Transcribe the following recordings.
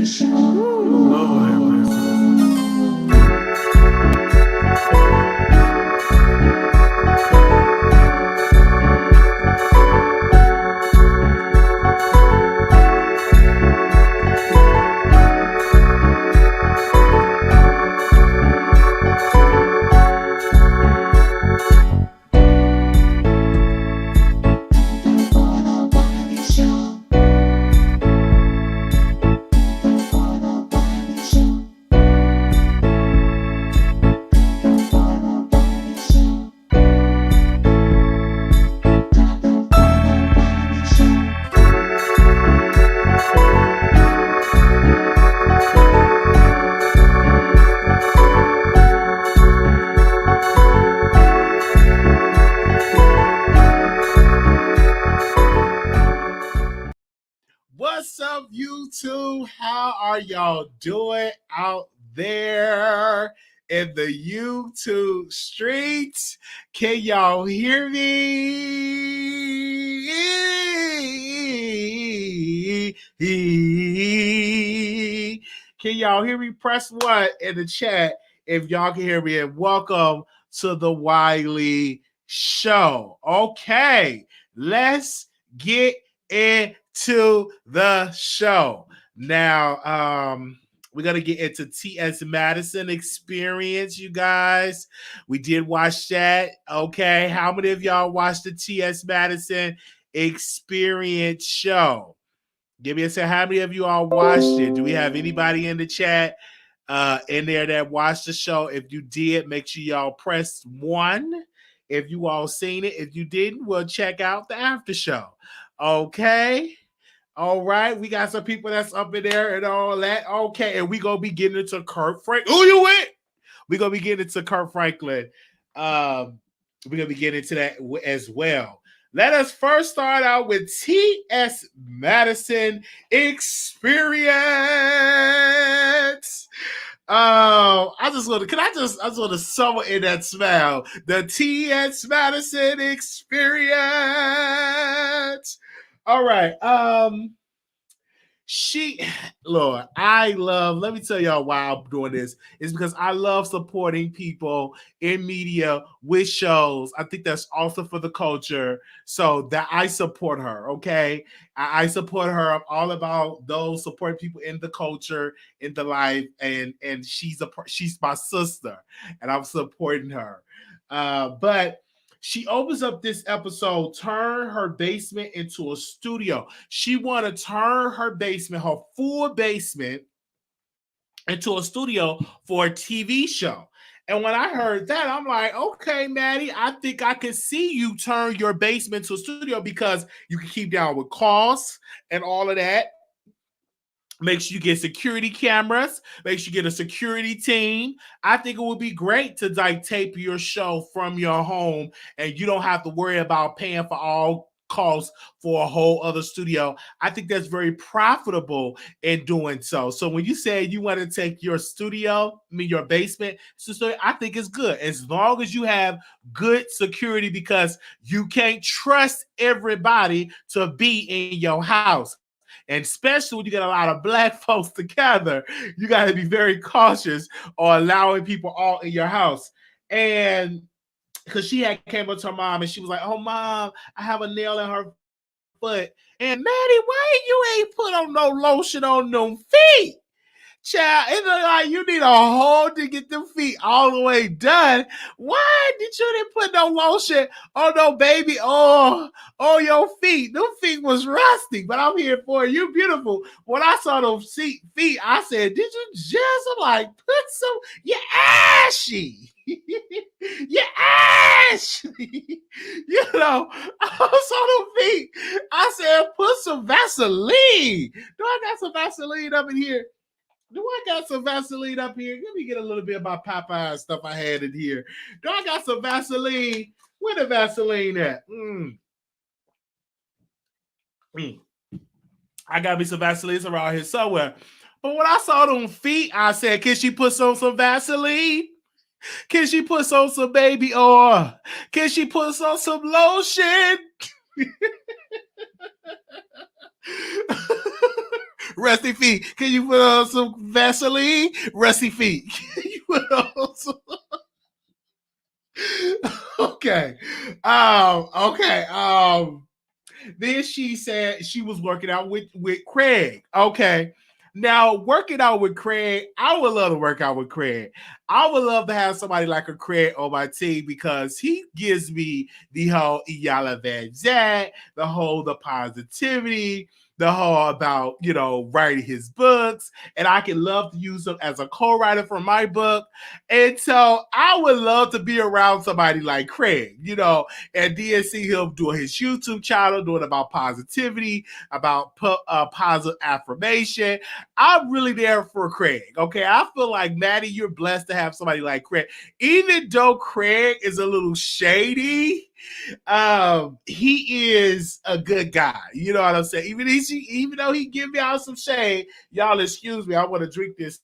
Lord have mercy. What's up, YouTube? How are y'all doing out there in the YouTube streets? Can y'all hear me? Can y'all hear me? Press 1 in the chat if y'all can hear me. And welcome to the Wiley Show. Okay, let's get into the show. Now, we're going to get into T.S. Madison experience, you guys. We did watch that. Okay, how many of y'all watched the T.S. Madison experience show? Give me a second. How many of you all watched it? Do we have anybody in the chat in there that watched the show? If you did, make sure y'all press 1. If you all seen it. If you didn't, we'll check out the after show. Okay. All right. We got some people that's up in there and all that. Okay. And we going to be getting into Kirk Franklin. Who you with? We're going to be getting into Kirk Franklin. We're going to be getting into that as well. Let us first start out with T.S. Madison experience. I just want to summer in that smile. The T.S. Madison experience. All right. Let me tell y'all why I'm doing this. It's because I love supporting people in media with shows. I think that's also for the culture. So that I support her, okay? I support her. I'm all about those supporting people in the culture, in the life, and she's my sister, and I'm supporting her. But she opens up this episode, turn her basement into a studio. She want to turn her basement, her full basement, into a studio for a TV show. And when I heard that, I'm like, okay, Maddie, I think I can see you turn your basement to a studio because you can keep down with costs and all of that. Make sure you get security cameras. Make sure you get a security team. I think it would be great to like tape your show from your home and you don't have to worry about paying for all costs for a whole other studio. I think that's very profitable in doing so. So when you say you want to take your studio, your basement, I think it's good as long as you have good security because you can't trust everybody to be in your house. And especially when you get a lot of black folks together, you got to be very cautious on allowing people all in your house. And because she had came up to her mom and she was like, oh, Mom, I have a nail in her foot. And Maddie, why you ain't put on no lotion on them feet? Child, it's like you need a hole to get them feet all the way done. Why did you didn't put no lotion on no baby on your feet? Them feet was rusty, but I'm here for you. Beautiful. When I saw those feet, I said, did you just like put some? You're ashy. You're ashy. You know, I saw them feet. I said, put some Vaseline. Do I got some Vaseline up in here? Do I got some Vaseline up here? Let me get a little bit of my Popeye stuff I had in here. Do I got some Vaseline? Where the Vaseline at? I got me some Vaseline around here somewhere. But when I saw them feet, I said, can she put some Vaseline? Can she put some baby oil? Can she put some lotion? Rusty feet. Can you put on some Vaseline? Rusty feet. Can you put on some? Okay. Okay. Then she said she was working out with Craig. Okay. Now, working out with Craig, I would love to work out with Craig. I would love to have somebody like a Craig on my team because he gives me the whole Iyala Van Zant, the positivity, the whole about, writing his books. And I can love to use him as a co-writer for my book. And so I would love to be around somebody like Craig, and then see him doing his YouTube channel, doing about positivity, about positive affirmation. I'm really there for Craig. Okay. I feel like, Maddie, you're blessed to have somebody like Craig. Even though Craig is a little shady, he is a good guy. You know what I'm saying? Even though he give me out some shade, y'all excuse me. I want to drink this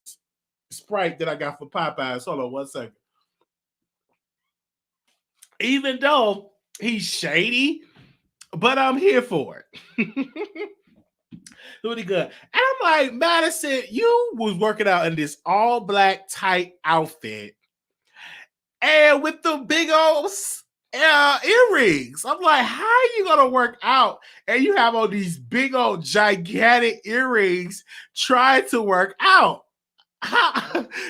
Sprite that I got for Popeyes. Hold on 1 second. Even though he's shady, but I'm here for it. Really good. And I'm like, Madison, you was working out in this all black tight outfit and with the big old earrings. I'm like, how are you gonna work out and you have all these big old gigantic earrings trying to work out?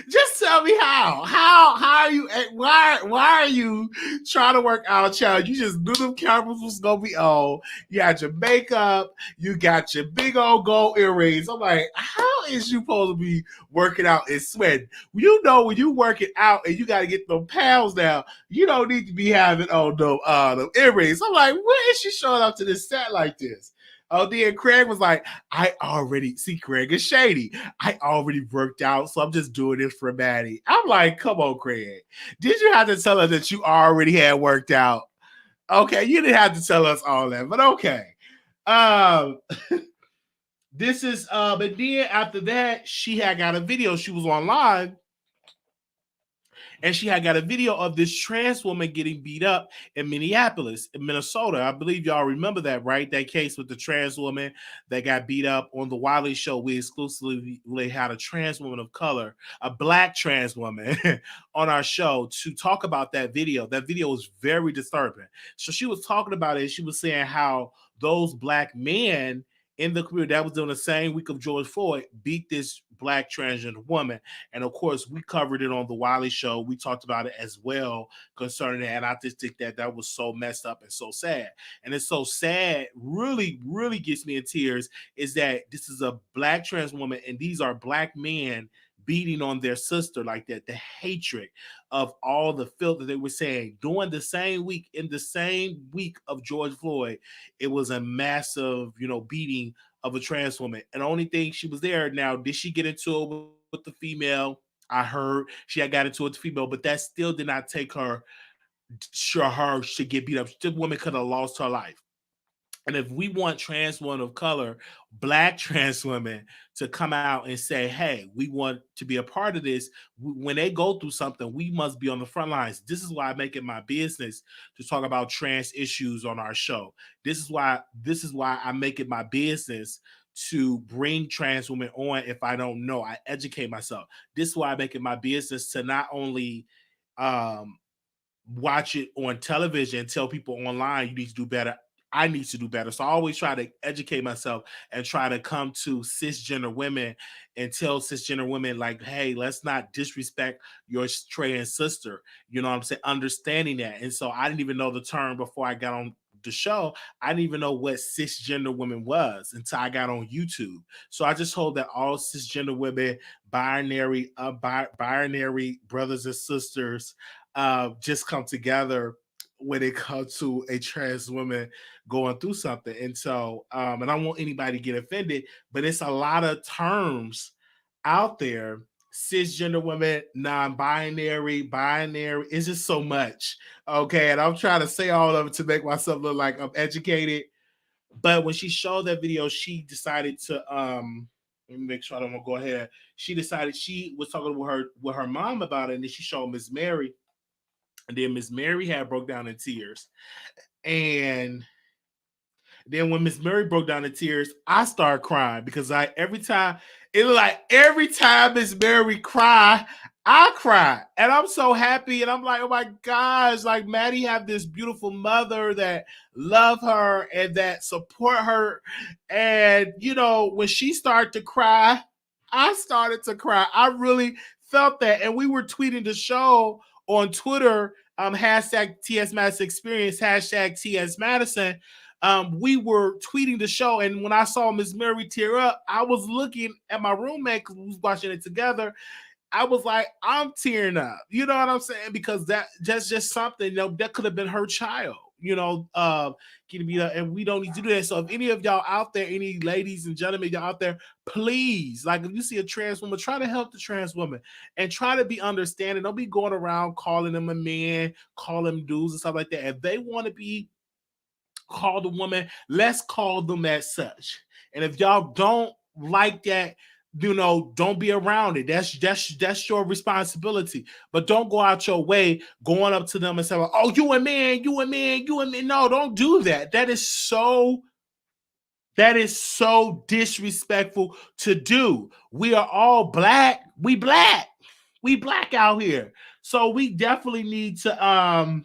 Just tell me how are you, why are you trying to work out, child? You just knew them cameras was gonna be on. You had your makeup, you got your big old gold earrings. I'm like, how is you supposed to be working out and sweating? When you working out and you got to get them pounds down, you don't need to be having on them earrings. I'm like, where is she showing up to this set like this? Oh, then Craig was like, Craig is shady. I already worked out, so I'm just doing this for Maddie. I'm like, come on, Craig. Did you have to tell her that you already had worked out? Okay, you didn't have to tell us all that, but okay. This is and then after that, she had got a video. She was online. And she had got a video of this trans woman getting beat up in Minneapolis, in Minnesota. I believe y'all remember that, right? That case with the trans woman that got beat up on the Wiley Show. We exclusively had a trans woman of color, a black trans woman on our show to talk about that video. That video was very disturbing. So she was talking about it. She was saying how those black men in the community that was doing the same week of George Floyd beat this black transgender woman. And of course, we covered it on the Wiley Show. We talked about it as well concerning that. And I just think that was so messed up and so sad. And it's so sad, really, really gets me in tears, is that this is a black trans woman and these are black men beating on their sister like that. The hatred of all the filth that they were saying during the same week, in the same week of George Floyd, it was a massive, beating of a trans woman. And the only thing, she was there. Now, did she get into it with the female? I heard she had got into it with the female, but that still did not take her should get beat up. The woman could have lost her life. And if we want trans women of color, black trans women, to come out and say, hey, we want to be a part of this, when they go through something, we must be on the front lines. This is why I make it my business to talk about trans issues on our show. This is why I make it my business to bring trans women on. If I don't know, I educate myself. This is why I make it my business to not only watch it on television and tell people online you need to do better. I need to do better. So I always try to educate myself and try to come to cisgender women and tell cisgender women, like, hey, let's not disrespect your trans sister. You know what I'm saying? Understanding that. And so I didn't even know the term before I got on the show. I didn't even know what cisgender women was until I got on YouTube. So I just hope that all cisgender women, binary brothers and sisters, just come together when it comes to a trans woman going through something. And so, and I don't want anybody to get offended, but it's a lot of terms out there: cisgender women, non-binary, binary. It's just so much. Okay. And I'm trying to say all of it to make myself look like I'm educated. But when she showed that video, she decided to let me make sure I don't want to go ahead. She decided, she was talking with her mom about it, and then she showed Miss Mary. And then Miss Mary had broke down in tears. And Then when Miss Mary broke down in tears, I started crying because every time Miss Mary cry, I cry. And I'm so happy. And I'm like, oh my gosh, like Maddie have this beautiful mother that love her and that support her. And when she started to cry, I started to cry. I really felt that. And we were tweeting the show on Twitter, hashtag TS Madison Experience, hashtag TS Madison. We were tweeting the show, and when I saw Miss Mary tear up, I was looking at my roommate because we was watching it together. I was like, I'm tearing up. You know what I'm saying? Because that's just something, that could have been her child. And we don't need to do that. So if any of y'all out there, any ladies and gentlemen, y'all out there, please, like if you see a trans woman, try to help the trans woman and try to be understanding. Don't be going around calling them a man, calling them dudes and stuff like that. If they want to be called a woman, let's call them as such. And if y'all don't like that, don't be around it. That's your responsibility. But don't go out your way going up to them and saying, "Oh, you a man, you a man, you a man." No, don't do that. That is so disrespectful to do. We are all black. We black out here. So we definitely need to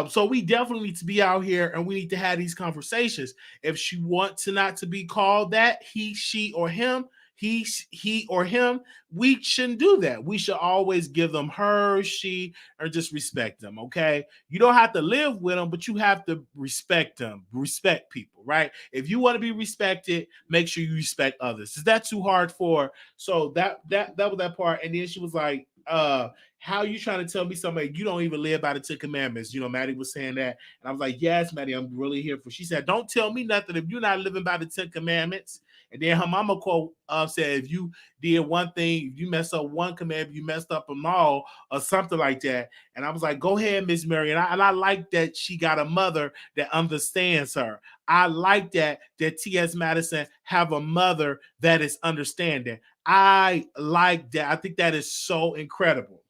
so we definitely need to be out here and we need to have these conversations. If she wants to not to be called that, he, she, or him, he or him, we shouldn't do that. We should always give them her, she, or just respect them. Okay, you don't have to live with them, but you have to respect them. Respect people, right? If you want to be respected, make sure you respect others. Is that too hard for? So that was that part. And then she was like, how you trying to tell me something you don't even live by the 10 commandments? Maddie was saying that. And I was like, yes, Maddie, I'm really here for. She said, don't tell me nothing if you're not living by the 10 commandments. And then her mama quote said, if you did one thing, if you messed up one commandment, you messed up them all, or something like that. And I was like, go ahead, Miss Mary. And I like that she got a mother that understands her. I like that T.S. Madison have a mother that is understanding. I like that. I think that is so incredible.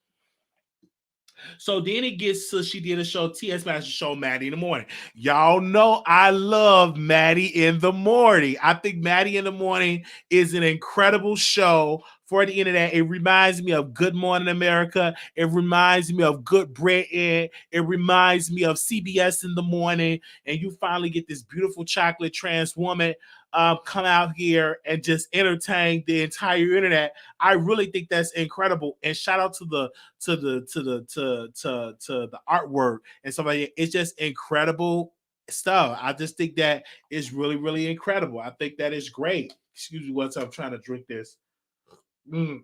So then it gets to, she did a show, T.S. Madison show, Maddie in the Morning. Y'all know I love Maddie in the Morning. I think Maddie in the Morning is an incredible show for the internet. It reminds me of Good Morning America. It reminds me of Good Britain. It reminds me of CBS in the morning. And you finally get this beautiful chocolate trans woman come out here and just entertain the entire internet. I really think that's incredible. And shout out to the artwork and stuff like that. It's just incredible stuff. I just think that is really, really incredible. I think that is great. Excuse me, once I'm trying to drink this. Try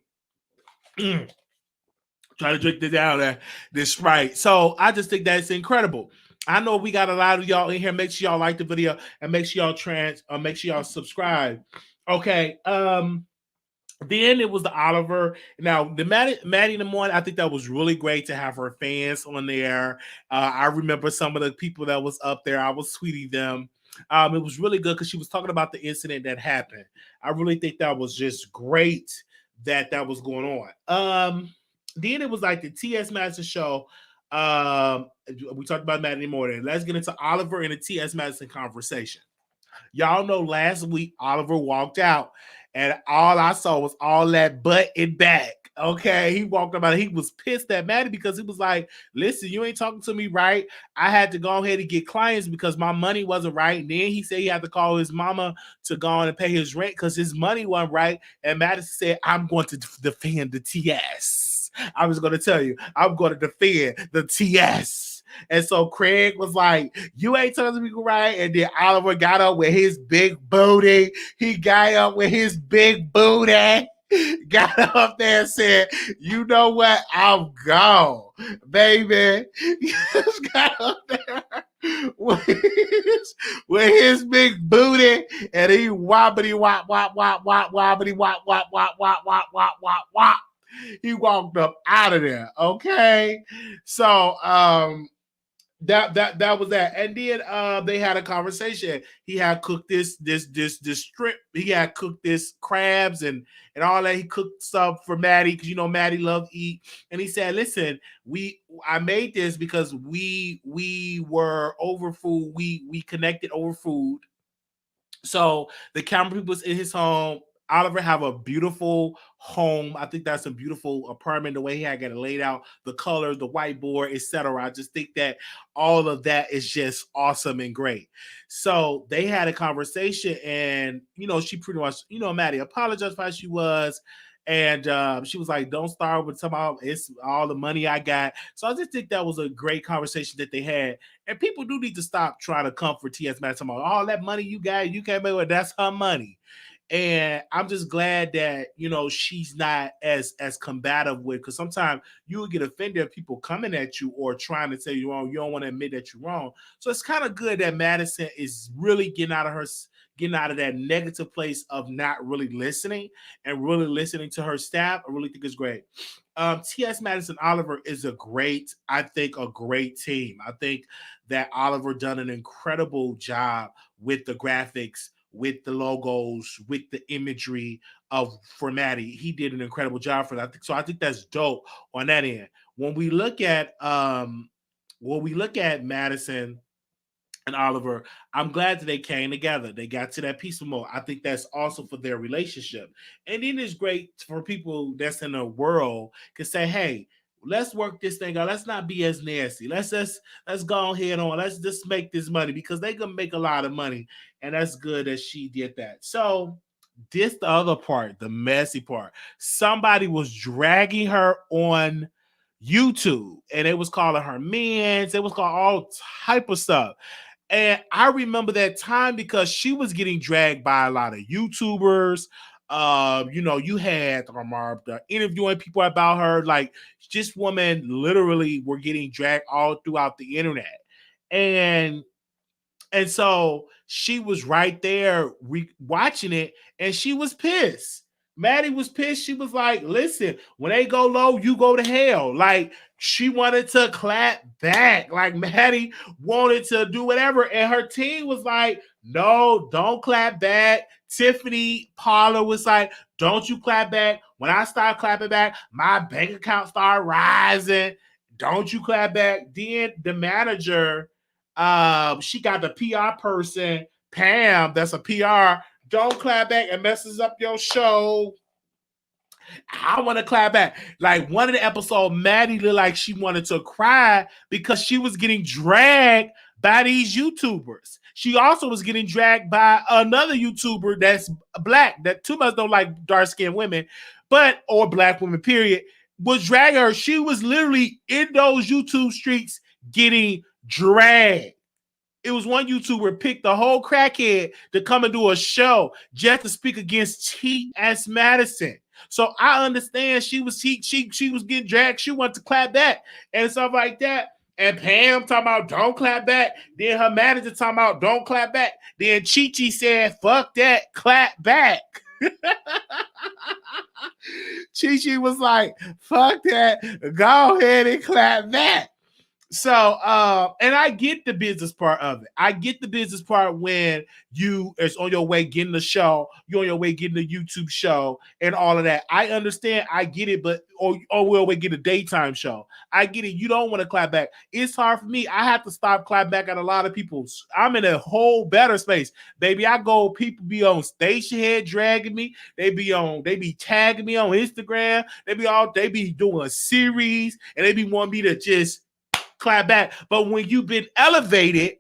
to drink this down there, this Sprite. So I just think that's incredible. I know we got a lot of y'all in here. Make sure y'all like the video and make sure y'all make sure y'all subscribe. Okay. Then it was the Oliver. Now the Maddie in the Morning, I think that was really great to have her fans on there. I remember some of the people that was up there. I was tweeting them. It was really good because she was talking about the incident that happened. I really think that was just great that was going on. Then it was like the T.S. Madison show. We talked about Maddie in the Morning. Let's get into Oliver and the T.S. Madison conversation. Y'all know last week Oliver walked out and all I saw was all that butt and back. Okay, he walked about it. He was pissed at Maddie because he was like, listen, you ain't talking to me right. I had to go ahead and get clients because my money wasn't right. And then he said he had to call his mama to go on and pay his rent because his money wasn't right. And Madison said, I'm going to defend the TS. I was going to tell you, I'm going to defend the TS. And so Craig was like, you ain't telling me right. And then Oliver got up with his big booty. He got up with his big booty. Got up there and said, you know what? I'm gone, baby. He just got up there with his big booty and he wobbity wop wop wop wop wobbity wop wop wop wop wop wop wop wop. He walked up out of there. Okay. So that was that. And then they had a conversation. He had cooked this strip. He had cooked this crabs and all that. He cooked stuff for Maddie because you know Maddie loved eat. And he said, "Listen, I made this because we were over food. We connected over food. So the camera people was in his home. Oliver have a beautiful home. I think that's a beautiful apartment. The way he had got it laid out, the colors, the whiteboard, etc. I just think that all of that is just awesome and great. So they had a conversation, and you know, she pretty much, you know, Maddie apologized for how she was. And she was like, "Don't start with talking about it's all the money I got." So I just think that was a great conversation that they had. And people do need to stop trying to comfort T.S. Madison about all that money you got. You can't make it. That's her money. And I'm just glad that you know she's not as combative with, because sometimes you will get offended if people coming at you or trying to tell you wrong. You don't want to admit that you're wrong. So it's kind of good that Madison is really getting out of that negative place of not really listening and really listening to her staff. I really think it's great. T.S. Madison Oliver is I think, a great team. I think that Oliver done an incredible job with the graphics, with the logos, with the imagery of for Maddie. He did an incredible job for that. So I think that's dope on that end. When we look at Madison and Oliver, I'm glad that they came together. They got to that peaceful mode. I think that's also for their relationship. And then it's great for people that's in the world can say, hey, let's work this thing out. Let's not be as nasty. Let's go ahead on. Let's just make this money because they can make a lot of money. And that's good that she did that. So this the other part, the messy part. Somebody was dragging her on YouTube and it was calling her men's. It was called all type of stuff. And I remember that time because she was getting dragged by a lot of YouTubers. You know, you had interviewing people about her. Like, this woman literally were getting dragged all throughout the internet. And so she was right there watching it, and she was pissed. Maddie was pissed. She was like, listen, when they go low, you go to hell. Like, she wanted to clap back. Like, Maddie wanted to do whatever. And her team was like, no, don't clap back. Tiffany Paula was like, don't you clap back. When I start clapping back, my bank account start rising. Don't you clap back. Then the manager, she got the PR person, Pam, that's a PR. Don't clap back and messes up your show. I want to clap back. Like, one of the episodes, Maddie looked like she wanted to cry because she was getting dragged by these YouTubers. She also was getting dragged by another YouTuber that's black, that too much don't like dark skinned women, or black women, period, was dragging her. She was literally in those YouTube streets getting dragged. It was one YouTuber picked the whole crackhead to come and do a show just to speak against T.S. Madison. So I understand she was getting dragged. She wanted to clap back and stuff like that. And Pam talking about don't clap back. Then her manager talking about don't clap back. Then Chi Chi said, fuck that, clap back. Chi Chi was like, fuck that, go ahead and clap back. So, and I get the business part of it. I get the business part when you is on your way getting the show, you're on your way getting the YouTube show and all of that. I understand, I get it, but or we'll wait get a daytime show. I get it. You don't want to clap back. It's hard for me. I have to stop clap back at a lot of people. I'm in a whole better space, baby. People be on Station Head dragging me. They be tagging me on Instagram. They be doing a series and they be wanting me to just clap back. But when you've been elevated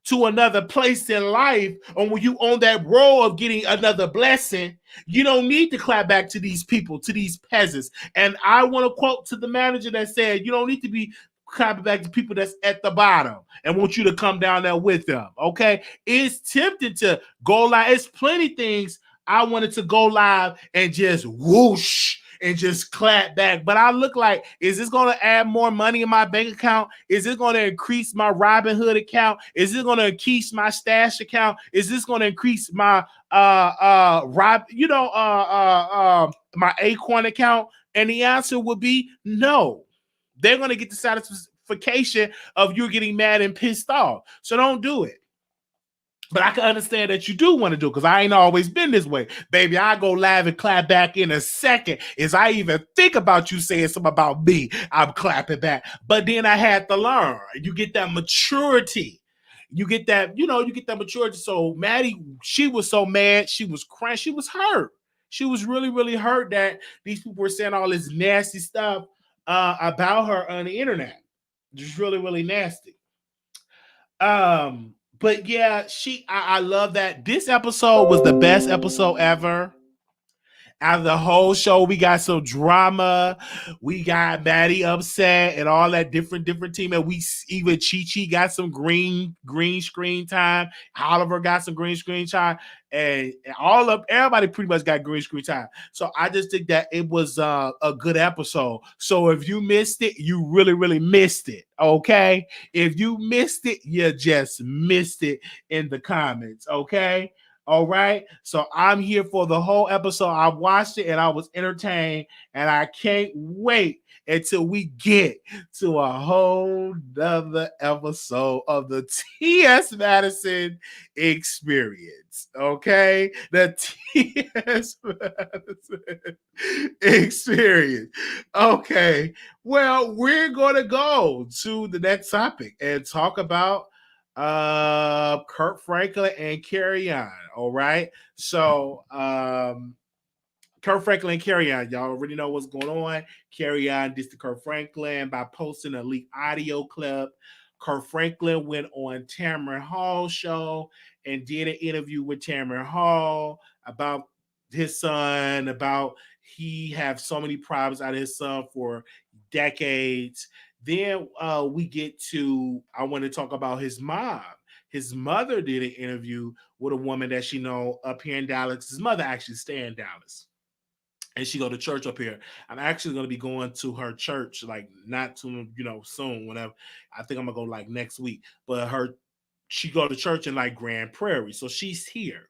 to another place in life, or when you on that road of getting another blessing, you don't need to clap back to these people, to these peasants. And I want to quote to the manager that said, you don't need to be clapping back to people that's at the bottom and want you to come down there with them. Okay. It's tempting to go live. It's plenty things I wanted to go live and just whoosh and just clap back. But I look like, is this going to add more money in my bank account? Is it going to increase my Robinhood account? Is it going to increase my stash account? Is this going to increase my my Acorn account? And the answer would be no. They're going to get the ramification of you getting mad and pissed off. So don't do it. But I can understand that you do want to do it because I ain't always been this way. Baby, I go live and clap back in a second. As I even think about you saying something about me, I'm clapping back. But then I had to learn. You get that maturity. You get that, you get that maturity. So Maddie, she was so mad. She was crying. She was hurt. She was really, really hurt that these people were saying all this nasty stuff about her on the internet. Just really, really nasty. But yeah, I love that. This episode was the best episode ever. Out of the whole show, we got some drama. We got Maddie upset and all that different team. And we even Chi got some green screen time. Oliver got some green screen time, and everybody pretty much got green screen time. So I just think that it was a good episode. So if you missed it, you really, really missed it. Okay, if you missed it, you just missed it in the comments. Okay. All right. So I'm here for the whole episode. I watched it and I was entertained, and I can't wait until we get to a whole nother episode of the T.S. Madison experience. Okay. The T.S. Madison experience. Okay. Well, we're going to go to the next topic and talk about Kirk Franklin and Carry On. All right. So Kirk Franklin and Carry On. Y'all already know what's going on. Carry On dissed to Kirk Franklin by posting a leaked audio clip. Kirk Franklin went on Tamron Hall's show and did an interview with Tamron Hall about his son, about he have so many problems out of his son for decades. Then we get to, I want to talk about his mom. His mother did an interview with a woman that she know up here in Dallas. His mother actually stay in Dallas, and she go to church up here. I'm actually going to be going to her church, like not too, soon, whenever. I think I'm going to go like next week. But she go to church in like Grand Prairie, so she's here.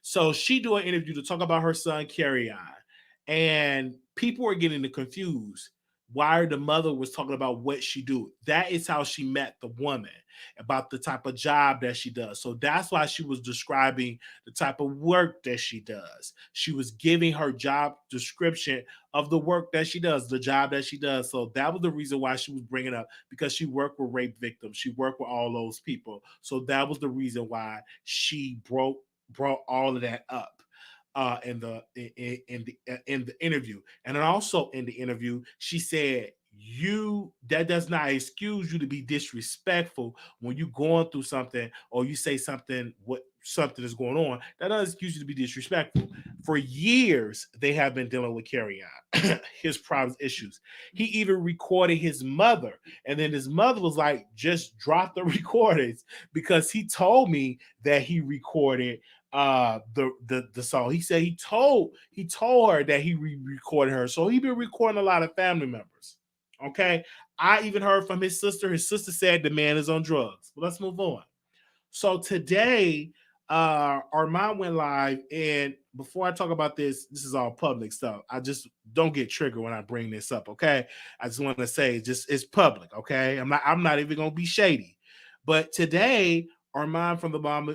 So she do an interview to talk about her son, Carry On. And people are getting confused why the mother was talking about what she do. That is how she met the woman, about the type of job that she does. So that's why she was describing the type of work that she does. She was giving her job description of the work that she does, the job that she does. So that was the reason why she was bringing up, because she worked with rape victims. She worked with all those people. So that was the reason why she brought all of that up. In the interview. And then also in the interview, she said, that does not excuse you to be disrespectful when you're going through something, or you say something is going on. That doesn't excuse you to be disrespectful. For years, they have been dealing with Carry On, his problems, issues. He even recorded his mother, and then his mother was like, just drop the recordings, because he told me that he recorded the song. He said he told her that he recorded her. So he been recording a lot of family members. Okay. I even heard from his sister. His sister said the man is on drugs. But let's move on. So today, our mom went live, and before I talk about this is all public stuff. I just don't get triggered when I bring this up. Okay. I just want to say it's public. Okay. I'm not even gonna be shady. But today, Armand from the Bob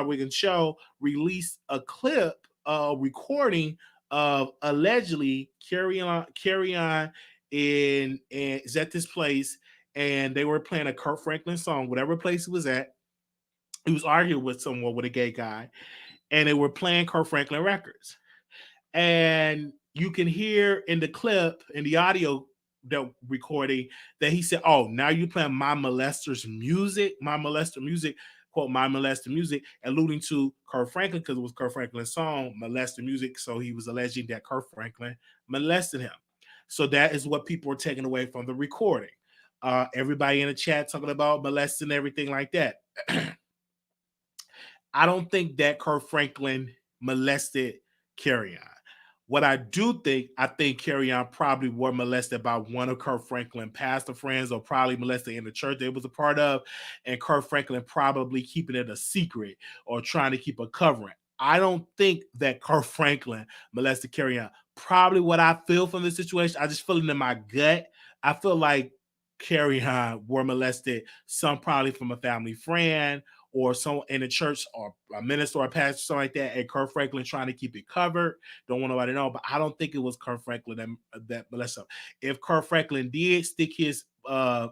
Wiggins Show released a clip, recording of allegedly Carry On is at this place, and they were playing a Kirk Franklin song, whatever place he was at. He was arguing with someone, with a gay guy, and they were playing Kirk Franklin records. And you can hear in the clip, in the audio recording, that he said, "Oh, now you playing my molester music, quote, my molester music," alluding to Kirk Franklin, because it was Kirk Franklin's song, Molester Music. So he was alleging that Kirk Franklin molested him. So that is what people are taking away from the recording. Everybody in the chat talking about molesting, everything like that. I don't think that Kirk Franklin molested Carry On. What I do think, I think Carry On probably were molested by one of Kirk Franklin pastor friends, or probably molested in the church they was a part of, and Kirk Franklin probably keeping it a secret or trying to keep a covering. I don't think that Kirk Franklin molested Carry On. Probably what I feel from this situation, I just feel it in my gut. I feel like Carrie were molested, some probably from a family friend or someone in the church or a minister or a pastor, something like that, and Kirk Franklin trying to keep it covered. Don't want nobody to know, but I don't think it was Kirk Franklin that molested him. If Kirk Franklin did stick his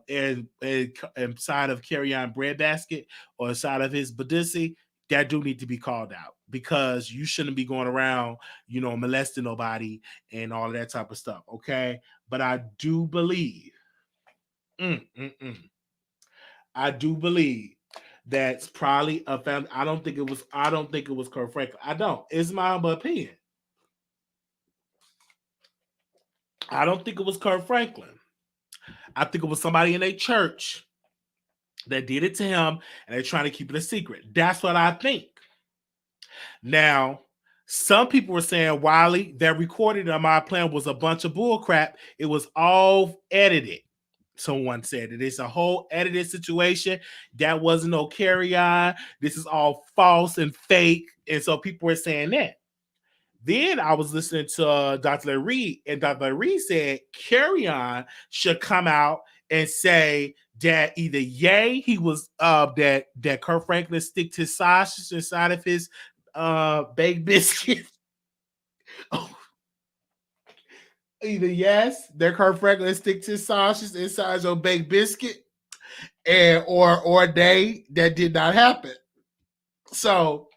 inside of Carrie breadbasket or inside of his badissi, that do need to be called out because you shouldn't be going around, molesting nobody and all that type of stuff. Okay. But I do believe, I do believe that's probably a family. I don't think it was Kirk Franklin. I don't. It's my humble opinion. I don't think it was Kirk Franklin. I think it was somebody in a church that did it to him and they're trying to keep it a secret. That's what I think. Now, some people were saying, Wiley, that recording of my plan was a bunch of bull crap. It was all edited. Someone said it is a whole edited situation. That wasn't no Carry On. This is all false and fake. And so people were saying that. Then I was listening to Dr. Reed, and Dr. Reed said Carry On should come out and say that either he was that Kirk Franklin sticked his sausage inside of his baked biscuit. Either yes, that Kirk Franklin sticked his sausage inside your baked biscuit, and or that did not happen. So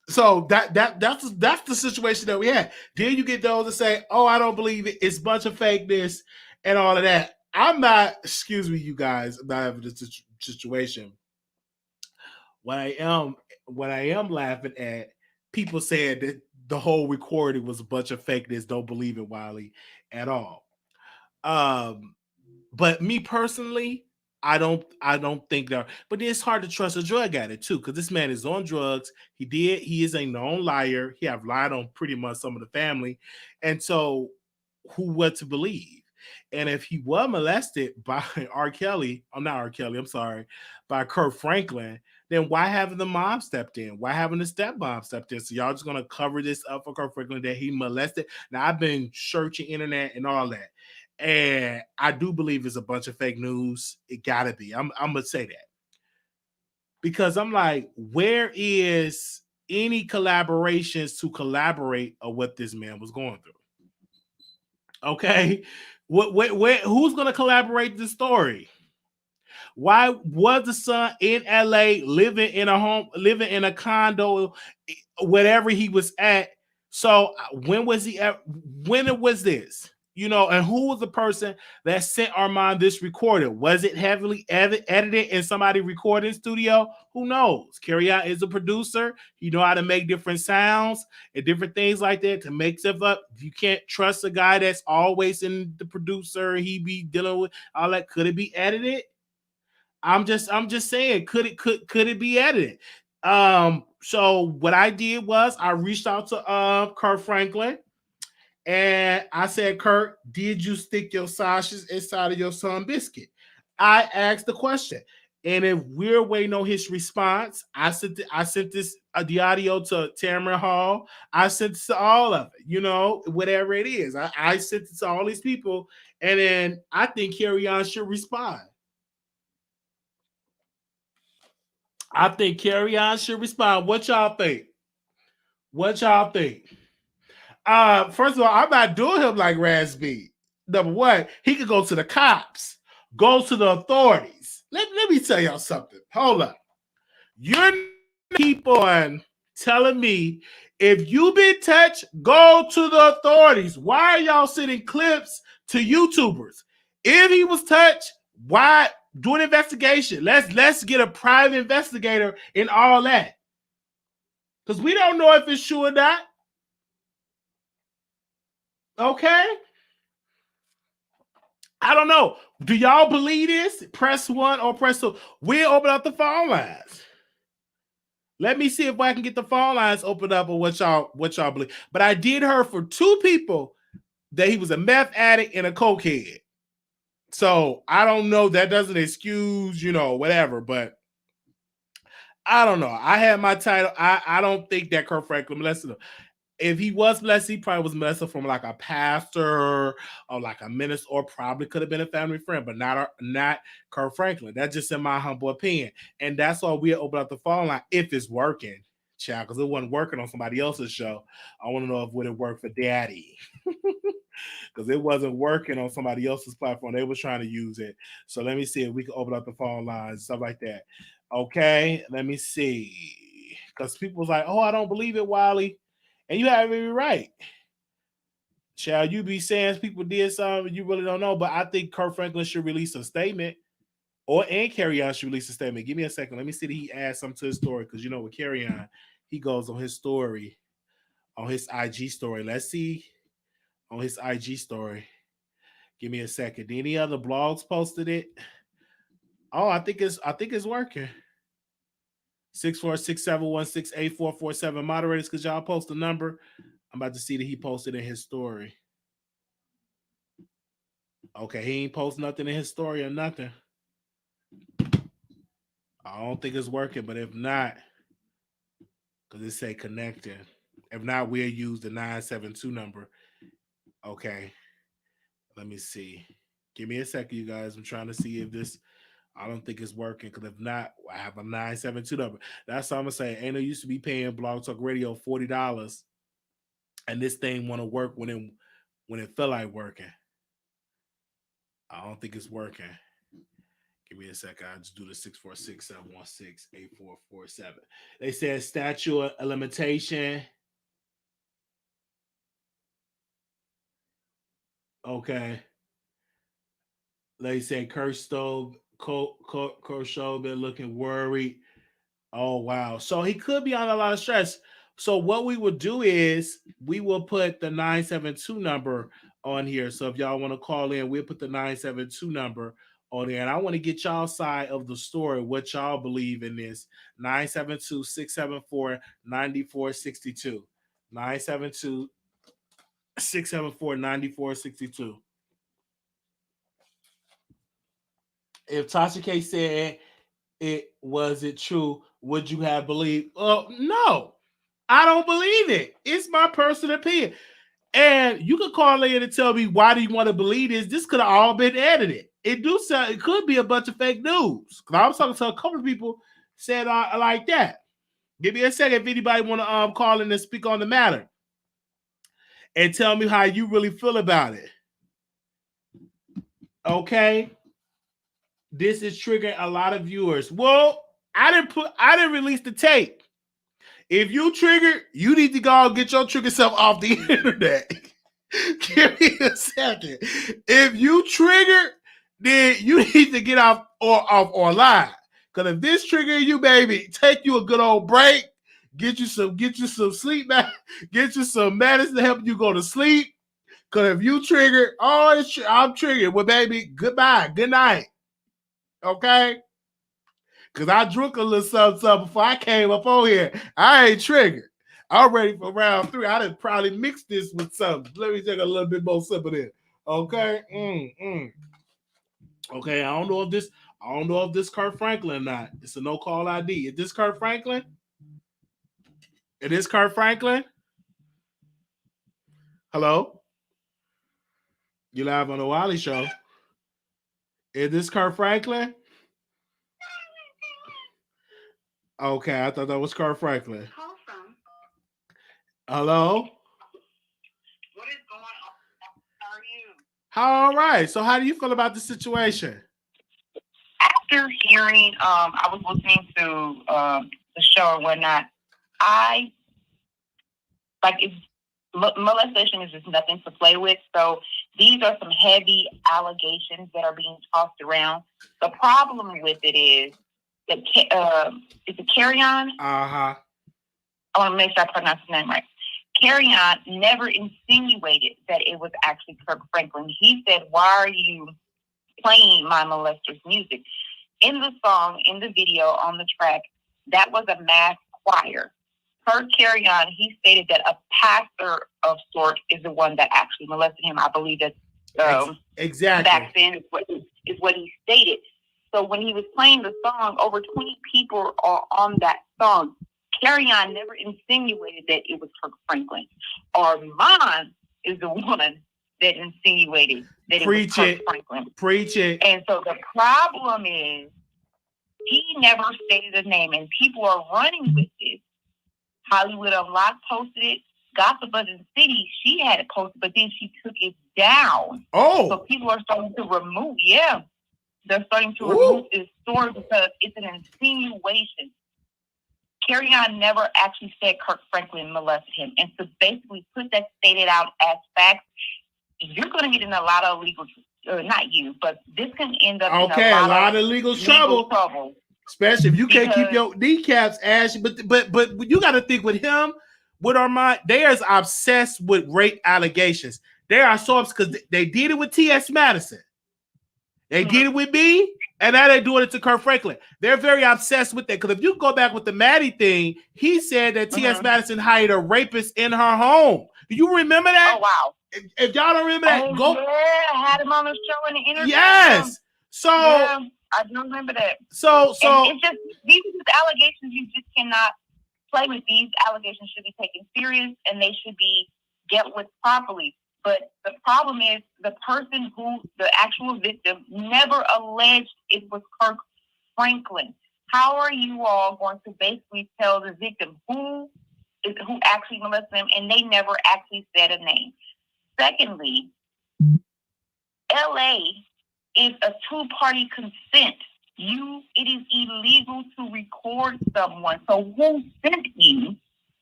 so that's the situation that we had. Then you get those that say, "Oh, I don't believe it. It's a bunch of fakeness and all of that." I'm not. Excuse me, you guys. I'm not having this situation. What I am laughing at, people saying that the whole recording was a bunch of fakeness. Don't believe it, Wiley, at all. But me personally, I don't think that. But it's hard to trust a drug addict too, because this man is on drugs. He is a known liar. He have lied on pretty much some of the family, and so what to believe? And if he was molested by R. Kelly, I'm not R. Kelly, I'm sorry, by Kirk Franklin, then why haven't the mom stepped in? Why haven't the stepmom stepped in? So y'all just gonna cover this up for Kirk Franklin that he molested? Now I've been searching internet and all that. And I do believe it's a bunch of fake news. It gotta be. I'm gonna say that. Because I'm like, where is any collaborations to collaborate on what this man was going through? Okay. Who's gonna collaborate the story? Why was the son in LA living in a condo, whatever he was at? So when was he at? When it was this? And who was the person that sent Armand this recording? Was it heavily edited in somebody recording studio? Who knows? Carrie is a producer. He know how to make different sounds and different things like that to make stuff up. You can't trust a guy that's always in the producer. He be dealing with all that. Could it be edited? I'm just saying, could it be edited? So what I did was I reached out to Kirk Franklin and I said, Kirk, did you stick your sausage inside of your son biscuit? I asked the question. And if we're waiting on his response, I sent this the audio to Tamara Hall. I sent it to all of it, whatever it is. I sent it to all these people, and then I think Carrie On should respond. I think Carrie On should respond. What y'all think? First of all, I'm not doing him like Raspy. Number one, he could go to the cops, go to the authorities. Let me tell y'all something. Hold up. You're keep on telling me if you've been touched, go to the authorities. Why are y'all sending clips to YouTubers? If he was touched, why do an investigation? Let's get a private investigator and all that. Because we don't know if it's true or not. Okay? I don't know. Do y'all believe this? Press 1 or press 2. We'll open up the phone lines. Let me see if I can get the phone lines opened up or what y'all believe. But I did hear for 2 people that he was a meth addict and a cokehead. So I don't know. That doesn't excuse, whatever. But I don't know. I had my title. I don't think that Kirk Franklin molested him. if he was molested, he probably was molested from like a pastor or like a minister, or probably could have been a family friend, but not Kirk Franklin. That's just in my humble opinion. And that's why we open up the phone line if it's working, child, because it wasn't working on somebody else's show. I want to know if would it work for Daddy. Because it wasn't working on somebody else's platform. They was trying to use it. So let me see if we can open up the phone lines, stuff like that. Okay, let me see. Because people's like, oh, I don't believe it, Wiley. And you have every right. Shall you be saying people did something you really don't know? But I think Kirk Franklin should release a statement, and Carry On should release a statement. Give me a second. Let me see that he adds something to his story. Because with Carry On, he goes on his story, on his IG story. Let's see on his IG story. Give me a second. Any other blogs posted it? Oh, I think it's working. 646-716-8447. Moderators, because y'all post the number. I'm about to see that he posted in his story. Okay, he ain't post nothing in his story or nothing. I don't think it's working, but if not, because it say connecting. If not, we'll use the 972 number. Okay. Let me see. Give me a second, you guys. I'm trying to see if this, I don't think it's working, because if not, I have a 972 number. That's all I'm going to say. Ain't no used to be paying Blog Talk Radio $40, and this thing want to work when it felt like working. I don't think it's working. Give me a second. I'll just do the 646-716-8447. They said statute of limitation. Okay. They say Kershaw been looking worried. Oh, wow. So he could be on a lot of stress. So what we will do is we will put the 972 number on here. So if y'all want to call in, we'll put the 972 number on there. And I want to get y'all side of the story, what y'all believe in this. 972-674-9462. 972-674-9462. If Tasha K said it true, would you have believed? No, I don't believe it. It's my personal opinion. And you could call in and tell me, why do you want to believe this? This could have all been edited. It could be a bunch of fake news. Because I was talking to a couple of people said like that. Give me a second if anybody want to call in and speak on the matter and tell me how you really feel about it. Okay. This is triggering a lot of viewers. Well, I didn't release the tape. If you triggered, you need to go and get your trigger self off the internet. Give me a second. If you triggered, then you need to get off online. Because if this trigger you, baby, take you a good old break. Get you some sleep back. Get you some medicine to help you go to sleep. Because if you trigger, I'm triggered. Well, baby, goodbye. Good night. Okay? Because I drunk a little something before I came up on here. I ain't triggered. I'm ready for round 3. I done probably mix this with something. Let me take a little bit more sip of it. Okay? Okay, I don't know if this Kirk Franklin or not. It's a no call ID. Is this Kirk Franklin? It is Kirk Franklin? Hello? You live on the Wiley Show. Is this Kirk Franklin? Okay, I thought that was Kirk Franklin. Call from. Hello? What is going on? How are you? All right. So how do you feel about the situation? After hearing, I was listening to the show or whatnot, molestation is just nothing to play with. So these are some heavy allegations that are being tossed around. The problem with it is that is it Carry On? Uh-huh. I want to make sure I pronounce his name right. Carry On never insinuated that it was actually Kirk Franklin. He said, why are you playing my molester's music? In the song, in the video, on the track, that was a mass choir. Per Carry On, he stated that a pastor of sorts is the one that actually molested him. I believe that exactly back then is what he stated. So when he was playing the song, over 20 people are on that song. Carry-On never insinuated that it was Kirk Franklin. Armand is the one that insinuated that it was Kirk Franklin. Preach it. And so the problem is he never stated a name, and people are running with it. Hollywood Unlocked posted it. Gossip of the City, she had it posted, but then she took it down. Oh. So people are starting to remove, they're starting to remove this story because it's an insinuation. Carry-On never actually said Kirk Franklin molested him. And to basically put that stated out as facts, you're going to get in a lot of legal, not you, but this can end up in a lot of legal trouble. Especially if you can't keep your kneecaps, Ash. But you got to think with him, with Armand, they are obsessed with rape allegations. They are so obsessed because they did it with T.S. Madison. They did it with me, and now they're doing it to Kirk Franklin. They're very obsessed with that because if you go back with the Maddie thing, he said that T.S. Madison hired a rapist in her home. Do you remember that? Oh, wow. If y'all don't remember that, go. Yeah, I had him on the show in the interview. Yes. So yeah, I do remember that. So and it's just these are just allegations. You just cannot play with. These allegations should be taken serious and they should be dealt with properly. But the problem is the person the actual victim, never alleged it was Kirk Franklin. How are you all going to basically tell the victim who actually molested them, and they never actually said a name? Secondly, LA is a two-party consent. It is illegal to record someone. So who sent you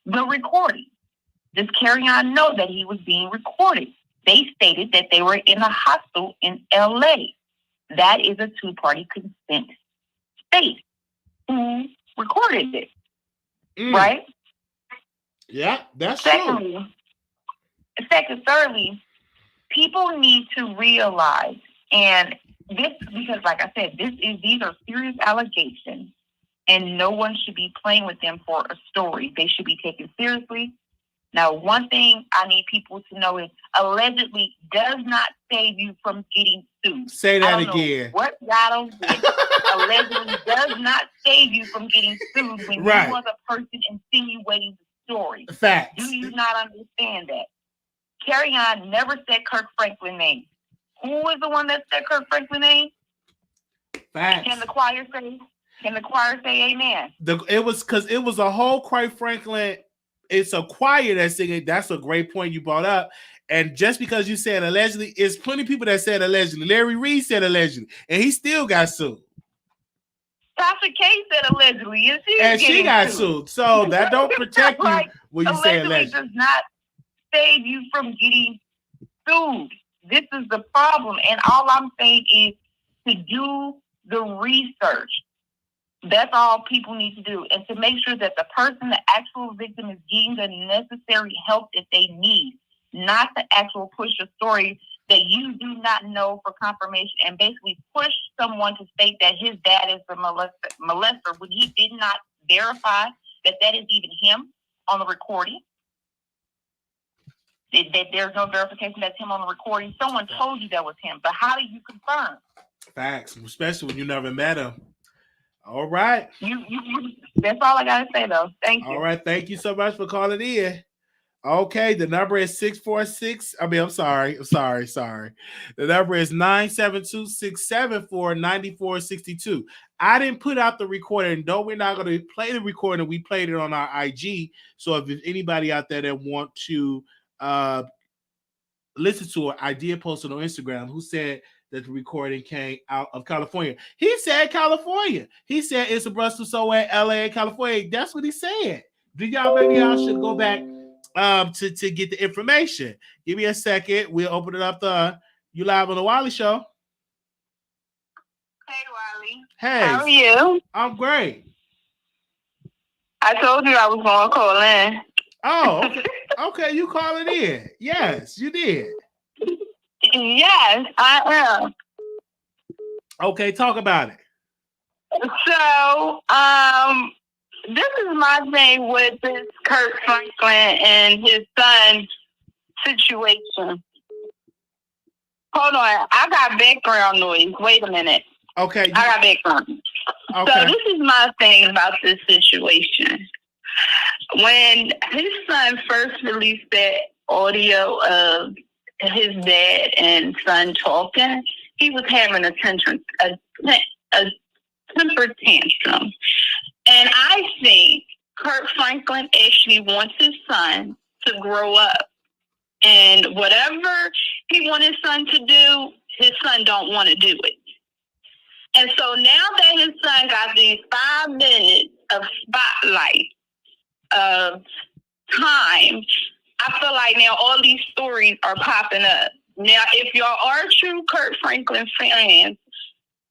the recording? Does Carry-On know that he was being recorded? They stated that they were in a hostel in LA. That is a two-party consent state. Who recorded it? Right? Yeah, that's true. Thirdly, people need to realize, and this, because like I said, these are serious allegations, and no one should be playing with them for a story. They should be taken seriously. Now, one thing I need people to know is allegedly does not save you from getting sued. Say that again. What y'all did allegedly does not save you from getting sued when you are the person insinuating the story. Facts. Do you not understand that? Carry-On never said Kirk Franklin name. Who is the one that said Kirk Franklin name? Facts. Can the choir say amen? It was a whole Kirk Franklin. It's a choir that's singing. That's a great point you brought up. And just because you said allegedly, there's plenty of people that said allegedly. Larry Reed said allegedly, and he still got sued. Tasha K said allegedly, and she got sued. So that don't protect you when you say allegedly. Does not save you from getting sued. This is the problem. And all I'm saying is to do the research. That's all people need to do. And to make sure that the person, the actual victim, is getting the necessary help that they need, not the actual push a story that you do not know for confirmation and basically push someone to state that his dad is the molester when he did not verify that is even him on the recording. That there's no verification that's him on the recording. Someone told you that was him, but how do you confirm? Facts, especially when you never met him. All right. That's all I gotta say, though. Thank you. All right, thank you so much for calling in. Okay, the number is 646. I'm sorry. The number is 972-674-9462. I didn't put out the recording. No, we're not going to play the recording. We played it on our IG. So if there's anybody out there that want to listen to it, I did post it on Instagram. Who said that the recording came out of California? He said California. He said it's a Brussels, so at LA, California. That's what he said. Maybe y'all should go back to get the information. Give me a second. We'll open it up. You live on the Wiley Show. Hey, Wiley. Hey. How are you? I'm great. I told you I was going to call in. Oh, okay. Okay, you calling in. Yes, you did. Yes, I am. Okay, talk about it. So, this is my thing with this Kirk Franklin and his son situation. Hold on, I got background noise. Wait a minute. Okay. I got background. Okay. So this is my thing about this situation. When his son first released that audio of his dad and son talking, he was having a temper tantrum. And I think Kirk Franklin actually wants his son to grow up. And whatever he wants his son to do, his son don't want to do it. And so now that his son got these 5 minutes of spotlight of time, I feel like now all these stories are popping up. Now, if y'all are true Kirk Franklin fans,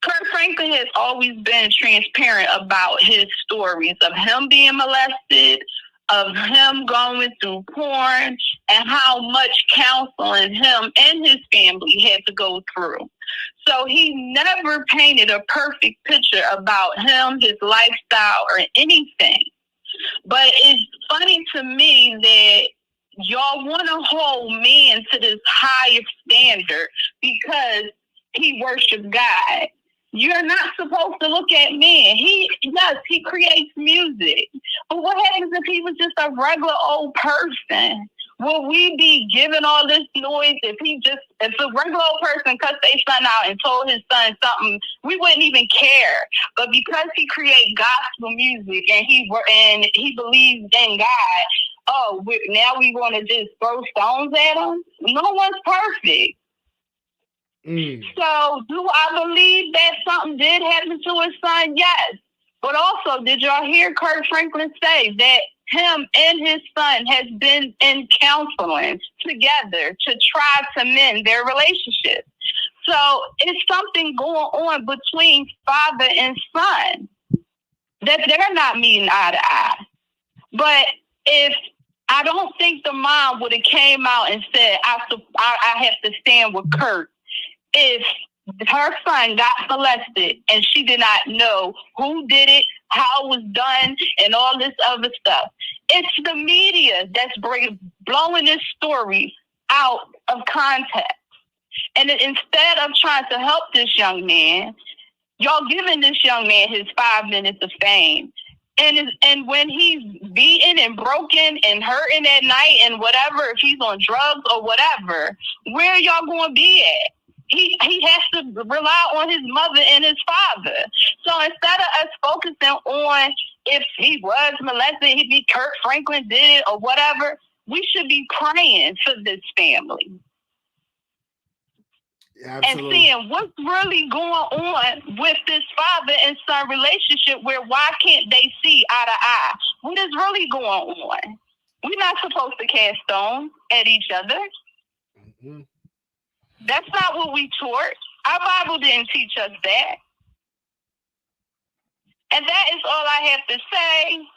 Kirk Franklin has always been transparent about his stories of him being molested, of him going through porn, and how much counseling him and his family had to go through. So he never painted a perfect picture about him, his lifestyle, or anything. But it's funny to me that y'all want to hold man to this higher standard because he worships God. You're not supposed to look at men. He creates music. But what happens if he was just a regular old person? Will we be giving all this noise if a regular old person cussed their son out and told his son something, we wouldn't even care. But because he creates gospel music and he believes in God, now we want to just throw stones at him? No one's perfect. So do I believe that something did happen to his son? Yes. But also, did y'all hear Kirk Franklin say that him and his son has been in counseling together to try to mend their relationship? So it's something going on between father and son that they're not meeting eye to eye. But if I don't think the mom would have came out and said, I have to stand with Kirk if her son got molested and she did not know who did it, how it was done, and all this other stuff. It's the media that's blowing this story out of context. And instead of trying to help this young man, y'all giving this young man his 5 minutes of fame. And when he's beaten and broken and hurting at night and whatever, if he's on drugs or whatever, where y'all going to be at? He has to rely on his mother and his father. So instead of us focusing on if he was molested, if Kirk Franklin did it or whatever, we should be praying for this family. Absolutely. And seeing what's really going on with this father and son relationship where why can't they see eye to eye? What is really going on? We're not supposed to cast stones at each other. Mm-hmm. That's not what we taught. Our Bible didn't teach us that. And that is all I have to say.